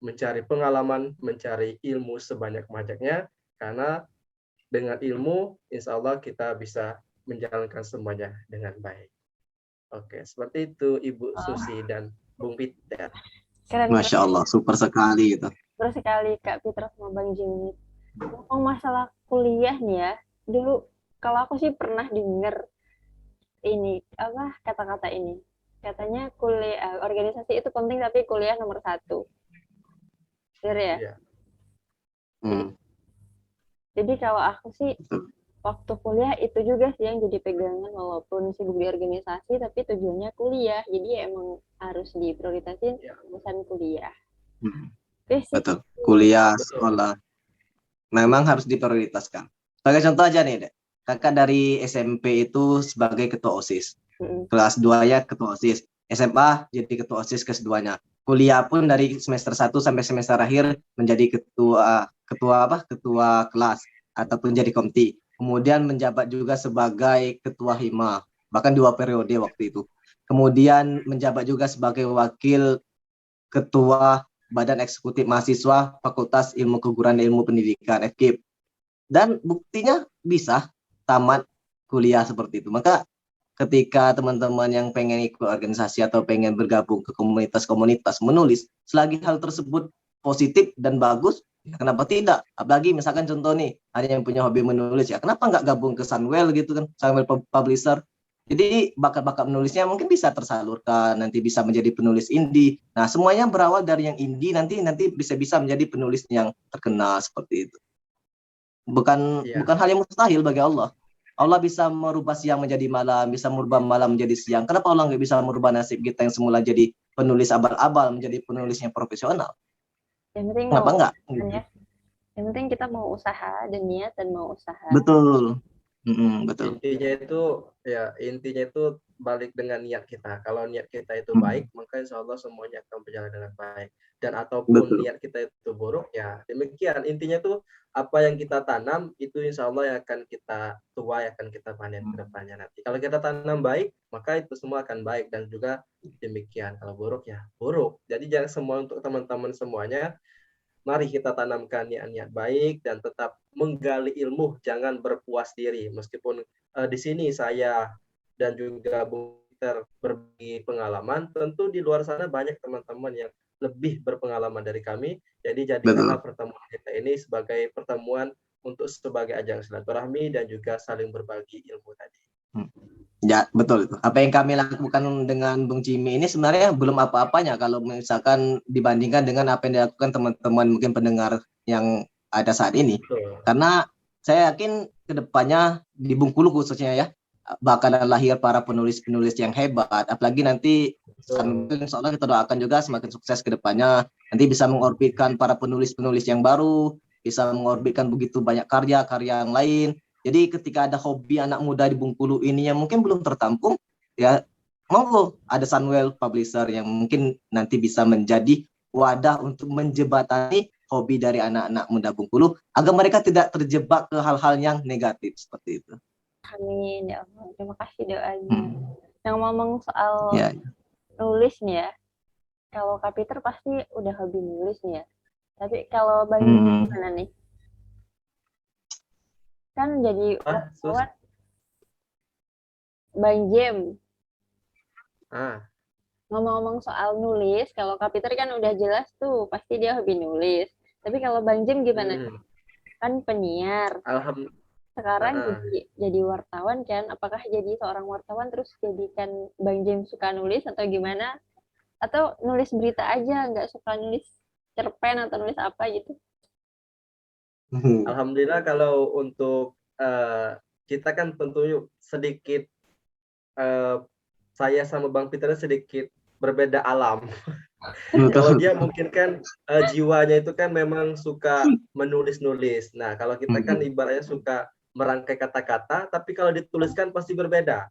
mencari pengalaman, mencari ilmu sebanyak-banyaknya, karena dengan ilmu, insya Allah kita bisa menjalankan semuanya dengan baik. Oke, seperti itu Ibu Susi dan Bung Peter. Keren, Masya Allah, super sekali itu. Super sekali Kak Peter sama Bang Jimmy. Ngomong masalah kuliah nih ya, dulu kalau aku sih pernah denger ini kata-kata ini. Katanya kuliah organisasi itu penting tapi kuliah nomor 1. Benar ya? Iya. Jadi kalau aku sih waktu kuliah itu juga sih yang jadi pegangan, walaupun sibuk di organisasi tapi tujuannya kuliah. Jadi ya emang harus diprioritasin urusan kuliah. Betul. Kuliah, sekolah memang harus diprioritaskan. Sebagai contoh aja nih, Dek. Kakak dari SMP itu sebagai ketua OSIS. Kelas 2 ya ketua OSIS. SMA jadi ketua OSIS kelas 2-nya. Kuliah pun dari semester 1 sampai semester akhir menjadi ketua kelas ataupun jadi komti. Kemudian menjabat juga sebagai ketua hima, bahkan 2 periode waktu itu. Kemudian menjabat juga sebagai wakil ketua Badan Eksekutif Mahasiswa Fakultas Ilmu Keguruan dan Ilmu Pendidikan FKIP. Dan buktinya bisa tamat kuliah seperti itu. Maka ketika teman-teman yang pengen ikut organisasi atau pengen bergabung ke komunitas-komunitas menulis, selagi hal tersebut positif dan bagus, ya kenapa tidak? Apalagi misalkan contoh nih, ada yang punya hobi menulis, ya kenapa nggak gabung ke Sunwell gitu kan, Sunwell Publisher. Jadi bakat-bakat menulisnya mungkin bisa tersalurkan, nanti bisa menjadi penulis indie. Nah, semuanya berawal dari yang indie, nanti bisa menjadi penulis yang terkenal seperti itu. Bukan hal yang mustahil bagi Allah. Allah bisa merubah siang menjadi malam, bisa merubah malam menjadi siang. Kenapa Allah nggak bisa merubah nasib kita yang semula jadi penulis abal-abal menjadi penulis yang profesional? Yang penting mau Kenapa enggak? kan Gitu. ya. Yang penting kita mau usaha dan niat dan mau usaha. Betul. Betul. Intinya itu balik dengan niat kita. Kalau niat kita itu Mm, baik, maka insya Allah semuanya akan berjalan dengan baik. Dan ataupun betul. niat kita itu buruk, ya demikian. Intinya itu apa yang kita tanam itu insya Allah yang akan kita tuai, akan kita panen ke depannya nanti. Kalau kita tanam baik, maka itu semua akan baik, dan juga demikian. Kalau buruk ya buruk. Jadi jangan semua, untuk teman-teman semuanya, mari kita tanamkan niat-niat baik dan tetap menggali ilmu, jangan berpuas diri. Meskipun di sini saya dan juga Bung Peter berbagi pengalaman, tentu di luar sana banyak teman-teman yang lebih berpengalaman dari kami. Jadi jadikanlah Betul. pertemuan kita ini sebagai pertemuan untuk sebagai ajang silaturahmi dan juga saling berbagi ilmu tadi. Hmm. Ya, betul itu. Apa yang kami lakukan dengan Bung Jimmy ini sebenarnya belum apa-apanya kalau misalkan dibandingkan dengan apa yang dilakukan teman-teman mungkin pendengar yang ada saat ini. Betul. Karena saya yakin kedepannya di Bengkulu khususnya ya, bakalan lahir para penulis-penulis yang hebat. Apalagi nanti insya Allah kita doakan juga semakin sukses ke depannya. Nanti bisa mengorbitkan para penulis-penulis yang baru, bisa mengorbitkan begitu banyak karya-karya yang lain. Jadi ketika ada hobi anak muda di Bengkulu ini yang mungkin belum tertampung, ya monggo ada Sunwell Publisher yang mungkin nanti bisa menjadi wadah untuk menjebatani hobi dari anak-anak muda Bengkulu agar mereka tidak terjebak ke hal-hal yang negatif seperti itu. Amin ya Allah. Terima kasih doanya. Yang ngomong soal Ya. nulis nih ya. Kalau Kak Peter pasti udah hobi nulis nih ya. Tapi kalau Bang gimana nih? Kan jadi wartawan Bang Jem. Ngomong-ngomong soal nulis, kalau Kak Peter kan udah jelas tuh, pasti dia hobi nulis. Tapi kalau Bang Jem gimana? Kan penyiar. Sekarang jadi wartawan kan? Apakah jadi seorang wartawan terus jadikan Bang Jem suka nulis atau gimana? Atau nulis berita aja, nggak suka nulis cerpen atau nulis apa gitu? Alhamdulillah kalau untuk kita kan tentunya sedikit saya sama Bang Peter sedikit berbeda alam. Kalau dia mungkin kan jiwanya itu kan memang suka menulis-nulis. Nah, kalau kita kan ibaratnya suka merangkai kata-kata, tapi kalau dituliskan pasti berbeda.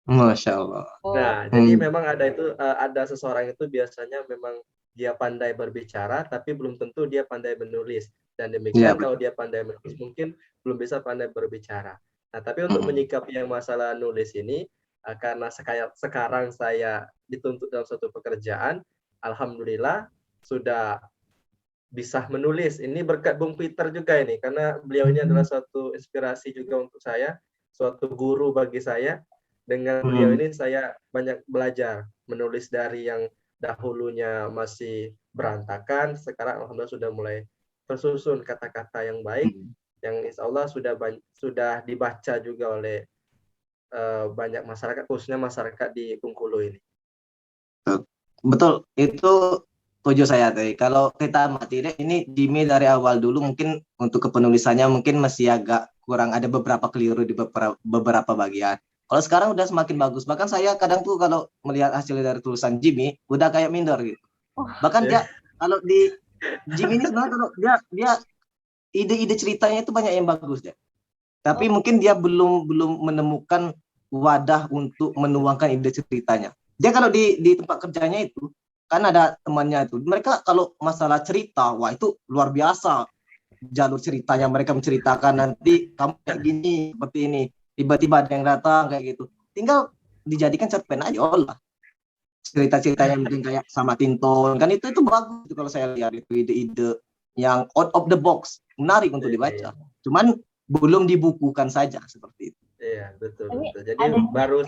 Masya Allah. Nah, jadi memang ada seseorang itu biasanya memang dia pandai berbicara, tapi belum tentu dia pandai menulis. Dan demikian kalau dia pandai menulis, mungkin belum bisa pandai berbicara. Nah, tapi untuk menyikapi yang masalah nulis ini, karena sekarang saya dituntut dalam suatu pekerjaan, alhamdulillah sudah bisa menulis. Ini berkat Bung Peter juga ini, karena beliau ini adalah suatu inspirasi juga untuk saya, suatu guru bagi saya. Dengan beliau ini saya banyak belajar menulis dari yang dahulunya masih berantakan, sekarang alhamdulillah sudah mulai tersusun kata-kata yang baik, yang insya Allah sudah dibaca juga oleh banyak masyarakat, khususnya masyarakat di Bengkulu ini. Betul, itu tujuh saya tadi. Kalau kita amati ini Jimmy dari awal dulu mungkin untuk kepenulisannya mungkin masih agak kurang, ada beberapa keliru di beberapa bagian. Kalau sekarang udah semakin bagus. Bahkan saya kadang tuh kalau melihat hasil dari tulisan Jimmy udah kayak minder gitu. Bahkan dia kalau di Jimmy ini sebenarnya kalau dia ide-ide ceritanya itu banyak yang bagus deh. Tapi mungkin dia belum menemukan wadah untuk menuangkan ide ceritanya. Dia kalau di tempat kerjanya itu kan ada temannya itu, mereka kalau masalah cerita, wah itu luar biasa jalur ceritanya, mereka menceritakan nanti kamu kayak gini seperti ini, tiba-tiba ada yang datang kayak gitu, tinggal dijadikan cerpen aja lah cerita-ceritanya, mungkin kayak sama Tinton kan, itu bagus itu kalau saya lihat, itu ide-ide yang out of the box, menarik untuk dibaca, cuman belum dibukukan saja seperti itu. Iya, betul. Jadi baru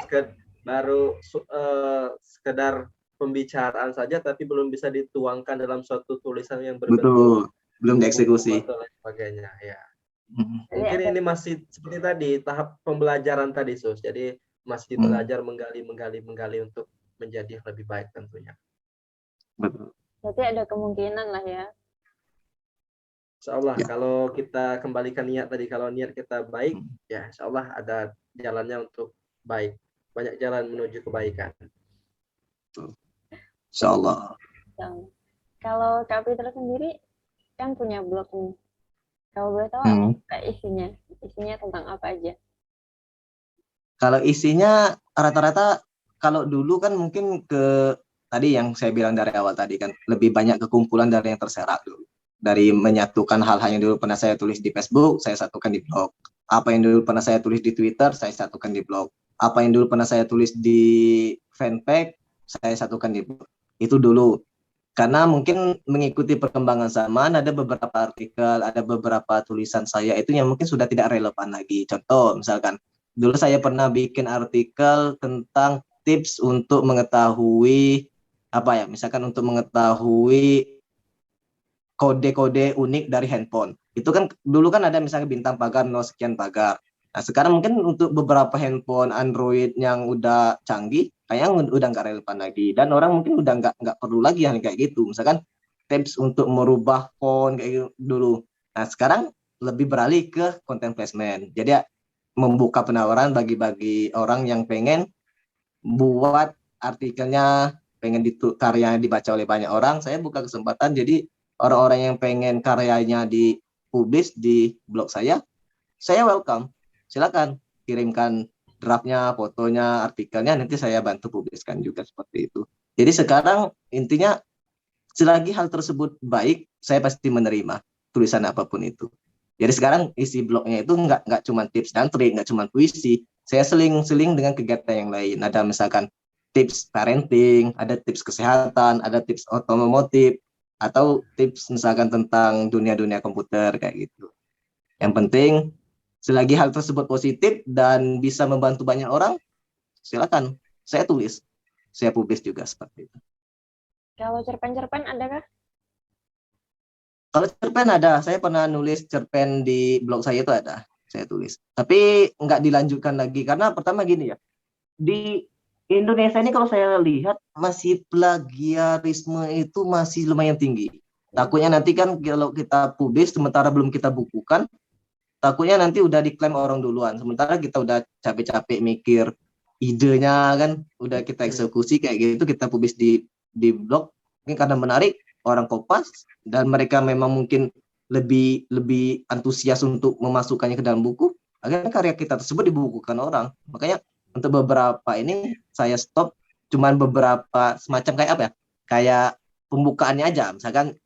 sekedar pembicaraan saja, tapi belum bisa dituangkan dalam suatu tulisan yang berbentuk belum dieksekusi atau lain sebagainya. Ya. Mungkin ini masih seperti tadi tahap pembelajaran tadi, Sus. Jadi masih belajar menggali untuk menjadi lebih baik tentunya. Betul. Berarti ada kemungkinan lah ya. Insya Allah Ya. kalau kita kembalikan niat tadi, kalau niat kita baik, Hmm. ya insya Allah ada jalannya untuk baik. Banyak jalan menuju kebaikan. Insya Allah. Yang kalau Kak Peter sendiri kan punya blog nih. Kalau boleh tahu apa Hmm. Kak isinya? Isinya tentang apa aja? Kalau isinya rata-rata, kalau dulu kan mungkin ke tadi yang saya bilang dari awal tadi kan lebih banyak kekumpulan dari yang terserak dulu. Dari menyatukan hal-hal yang dulu pernah saya tulis di Facebook, saya satukan di blog. Apa yang dulu pernah saya tulis di Twitter, saya satukan di blog. Apa yang dulu pernah saya tulis di fanpage, saya satukan di blog. Itu dulu. Karena mungkin mengikuti perkembangan zaman, ada beberapa artikel, ada beberapa tulisan saya itu yang mungkin sudah tidak relevan lagi. Contoh, misalkan, dulu saya pernah bikin artikel tentang tips untuk mengetahui, apa ya, misalkan untuk mengetahui kode-kode unik dari handphone. Itu kan dulu kan ada misalnya bintang pagar, no sekian pagar. Nah, sekarang mungkin untuk beberapa handphone Android yang udah canggih, kayaknya udah nggak relevan lagi. Dan orang mungkin udah nggak perlu lagi yang kayak gitu. Misalkan tips untuk merubah font kayak gitu dulu. Nah, sekarang lebih beralih ke content placement. Jadi ya, membuka penawaran bagi orang yang pengen buat artikelnya, pengen karyanya dibaca oleh banyak orang, saya buka kesempatan. Jadi orang-orang yang pengen karyanya dipublish di blog saya welcome. Silakan kirimkan draftnya, fotonya, artikelnya, nanti saya bantu publiskan juga seperti itu. Jadi sekarang intinya selagi hal tersebut baik, saya pasti menerima tulisan apapun itu. Jadi sekarang isi blognya itu nggak cuma tips dan trik, nggak cuma puisi. Saya seling dengan kegiatan yang lain. Ada misalkan tips parenting, ada tips kesehatan, ada tips otomotif, atau tips misalkan tentang dunia-dunia komputer kayak gitu. Yang penting selagi hal tersebut positif dan bisa membantu banyak orang, silakan. Saya tulis, saya publis juga seperti itu. Kalau cerpen-cerpen ada kah? Kalau cerpen ada, saya pernah nulis cerpen di blog saya itu ada, saya tulis. Tapi nggak dilanjutkan lagi karena pertama gini ya, di Indonesia ini kalau saya lihat masih plagiarisme itu masih lumayan tinggi. Takutnya nanti kan kalau kita publis sementara belum kita bukukan, takutnya nanti udah diklaim orang duluan. Sementara kita udah capek-capek mikir idenya kan, udah kita eksekusi kayak gitu, kita publis di blog. Mungkin karena menarik, orang kopas dan mereka memang mungkin lebih lebih antusias untuk memasukkannya ke dalam buku, akhirnya karya kita tersebut dibukukan orang. Makanya untuk beberapa ini saya stop, cuman beberapa semacam kayak apa ya? Kayak pembukaannya aja, misalkan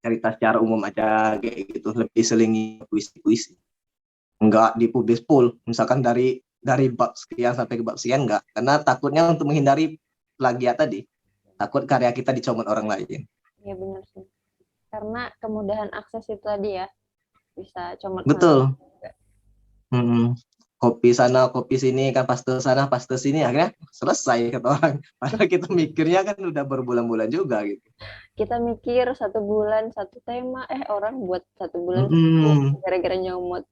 cerita secara umum aja kayak gitu, lebih selingi puisi-puisi. Enggak dipublish full, misalkan dari bab sekian sampai ke bab sekian enggak, karena takutnya untuk menghindari plagiat tadi, takut karya kita dicomot orang lain. Iya benar sih. Karena kemudahan akses itu tadi ya, bisa comot sana. Betul. Kopi sana kopi sini kan, paste sana paste sini, akhirnya selesai kata orang. Padahal kita mikirnya kan udah berbulan-bulan juga gitu. Kita mikir 1 bulan 1 tema, orang buat 1 bulan Hmm, gara-gara nyomot.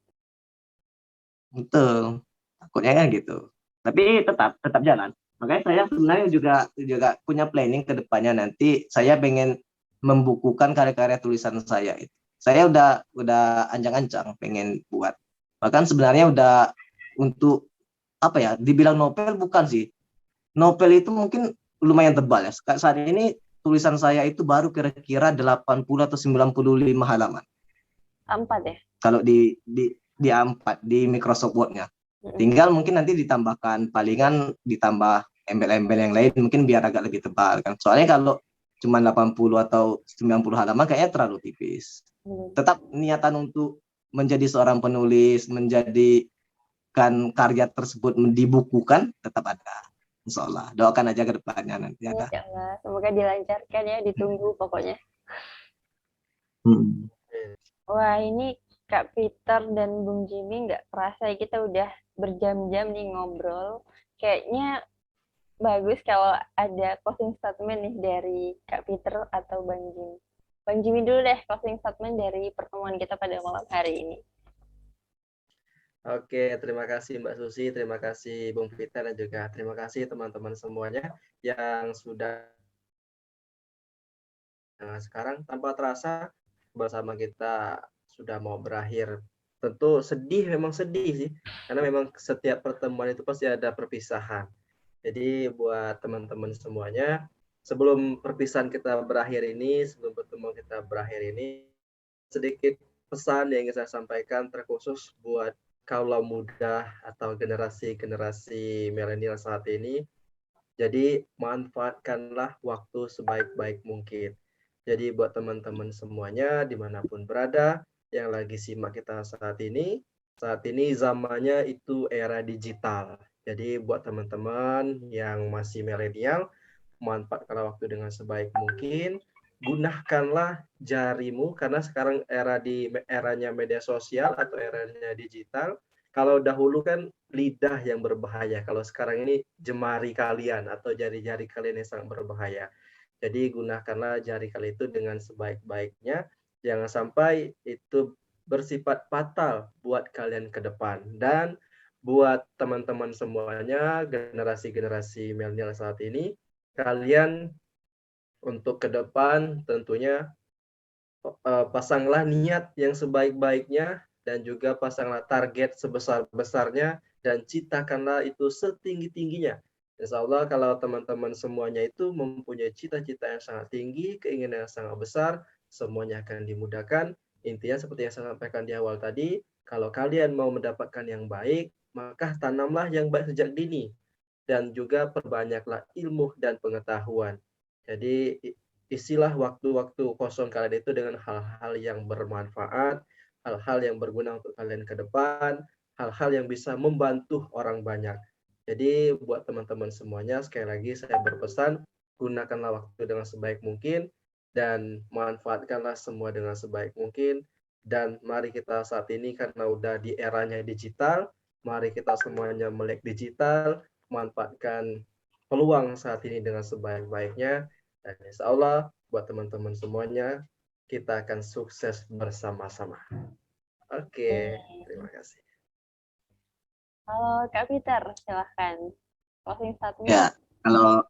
betul. Takutnya kan gitu. Tapi tetap jalan. Makanya saya sebenarnya juga punya planning ke depannya, nanti saya pengen membukukan karya-karya tulisan saya itu. Saya udah ancang-ancang pengen buat. Bahkan sebenarnya udah untuk apa ya? Dibilang novel bukan sih. Novel itu mungkin lumayan tebal ya. Saat ini tulisan saya itu baru kira-kira 80 atau 95 halaman. A4 ya? Kalau di A4 di Microsoft Word-nya. Tinggal mungkin nanti ditambahkan, palingan ditambah embel-embel yang lain mungkin biar agak lebih tebal kan. Soalnya kalau cuma 80 atau 90 halaman kayaknya terlalu tipis. Tetap niatan untuk menjadi seorang penulis, menjadikan karya tersebut dibukukan tetap ada. Insya Allah. Doakan aja ke depannya nanti ada. Insya Allah. Semoga dilancarkan ya, ditunggu pokoknya. Hmm. Wah, ini Kak Peter dan Bung Jimmy nggak kerasa ya, kita udah berjam-jam nih ngobrol. Kayaknya bagus kalau ada closing statement nih dari Kak Peter atau Bang Jimmy. Bang Jimmy dulu deh closing statement dari pertemuan kita pada malam hari ini. Oke, terima kasih Mbak Susi, terima kasih Bung Peter, dan juga terima kasih teman-teman semuanya yang sudah sekarang tanpa terasa bersama kita sudah mau berakhir. Tentu sedih, memang sedih sih, karena memang setiap pertemuan itu pasti ada perpisahan. Jadi buat teman-teman semuanya, sebelum perpisahan kita berakhir ini, sebelum pertemuan kita berakhir ini, sedikit pesan yang ingin saya sampaikan terkhusus buat kaula muda atau generasi-generasi milenial saat ini. Jadi manfaatkanlah waktu sebaik-baik mungkin. Jadi buat teman-teman semuanya dimanapun berada yang lagi simak kita saat ini zamannya itu era digital. Jadi buat teman-teman yang masih milenial, manfaatkanlah waktu dengan sebaik mungkin. Gunakanlah jarimu karena sekarang eranya media sosial atau eranya digital. Kalau dahulu kan lidah yang berbahaya, kalau sekarang ini jemari kalian atau jari-jari kalian yang sangat berbahaya. Jadi gunakanlah jari kalian itu dengan sebaik-baiknya, jangan sampai itu bersifat fatal buat kalian ke depan. Dan buat teman-teman semuanya, generasi-generasi milenial saat ini, kalian untuk ke depan tentunya pasanglah niat yang sebaik-baiknya dan juga pasanglah target sebesar-besarnya dan ciptakanlah itu setinggi-tingginya. Insya Allah kalau teman-teman semuanya itu mempunyai cita-cita yang sangat tinggi, keinginan yang sangat besar, semuanya akan dimudahkan. Intinya seperti yang saya sampaikan di awal tadi, kalau kalian mau mendapatkan yang baik, maka tanamlah yang baik sejak dini. Dan juga perbanyaklah ilmu dan pengetahuan. Jadi isilah waktu-waktu kosong kalian itu dengan hal-hal yang bermanfaat, hal-hal yang berguna untuk kalian ke depan, hal-hal yang bisa membantu orang banyak. Jadi buat teman-teman semuanya, sekali lagi saya berpesan, gunakanlah waktu dengan sebaik mungkin, dan manfaatkanlah semua dengan sebaik mungkin. Dan mari kita saat ini karena udah di eranya digital, mari kita semuanya melek digital, manfaatkan peluang saat ini dengan sebaik-baiknya. Dan insya Allah buat teman-teman semuanya, kita akan sukses bersama-sama. Oke, terima kasih. Halo Kak Peter, silahkan. Closing statement. Ya, kalau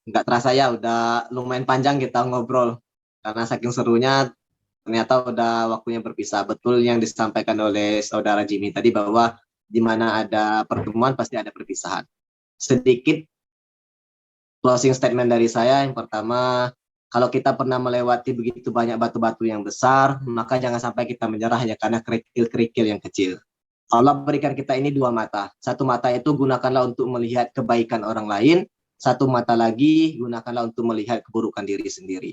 nggak terasa ya udah lumayan panjang kita ngobrol. Karena saking serunya ternyata udah waktunya berpisah. Betul yang disampaikan oleh saudara Jimmy tadi bahwa di mana ada pertemuan pasti ada perpisahan. Sedikit closing statement dari saya, yang pertama, kalau kita pernah melewati begitu banyak batu-batu yang besar, maka jangan sampai kita menyerah hanya karena kerikil-kerikil yang kecil. Allah berikan kita ini dua mata. Satu mata itu gunakanlah untuk melihat kebaikan orang lain, satu mata lagi gunakanlah untuk melihat keburukan diri sendiri.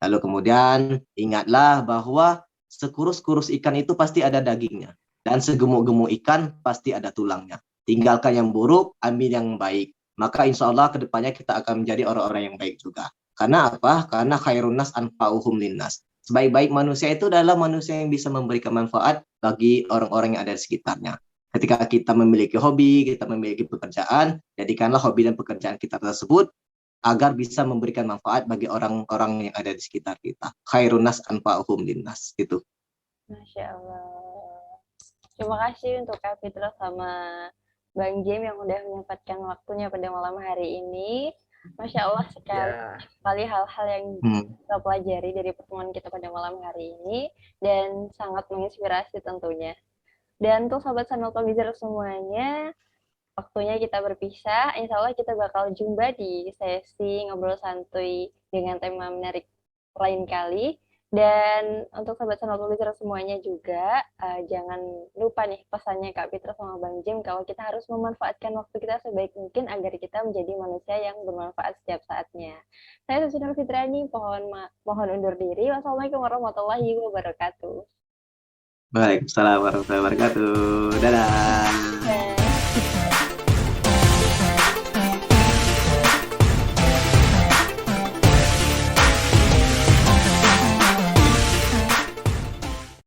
Lalu kemudian ingatlah bahwa sekurus-kurus ikan itu pasti ada dagingnya, dan segemuk-gemuk ikan pasti ada tulangnya. Tinggalkan yang buruk, ambil yang baik. Maka insya Allah kedepannya kita akan menjadi orang-orang yang baik juga. Karena apa? Karena khairun nas anfa'uhum linnas. Sebaik-baik manusia itu adalah manusia yang bisa memberikan manfaat bagi orang-orang yang ada di sekitarnya. Ketika kita memiliki hobi, kita memiliki pekerjaan, jadikanlah hobi dan pekerjaan kita tersebut agar bisa memberikan manfaat bagi orang-orang yang ada di sekitar kita. Khairun nas anfa'uhum linnas. Gitu. Masya Allah. Terima kasih untuk Kak Fitra sama Bang Jim yang udah menyempatkan waktunya pada malam hari ini. Masya Allah sekali hal-hal yang kita pelajari dari pertemuan kita pada malam hari ini dan sangat menginspirasi tentunya. Dan untuk sahabat Channel Talkbizer semuanya, waktunya kita berpisah. Insya Allah kita bakal jumpa di sesi ngobrol santuy dengan tema menarik lain kali. Dan untuk sahabat Channel Talkbizer semuanya juga, jangan lupa nih pesannya Kak Fitra sama Bang Jim kalau kita harus memanfaatkan waktu kita sebaik mungkin agar kita menjadi manusia yang bermanfaat setiap saatnya. Saya Susinur Fitrani, mohon undur diri. Wassalamualaikum warahmatullahi wabarakatuh. Waalaikumsalam warahmatullahi wabarakatuh. Dadah.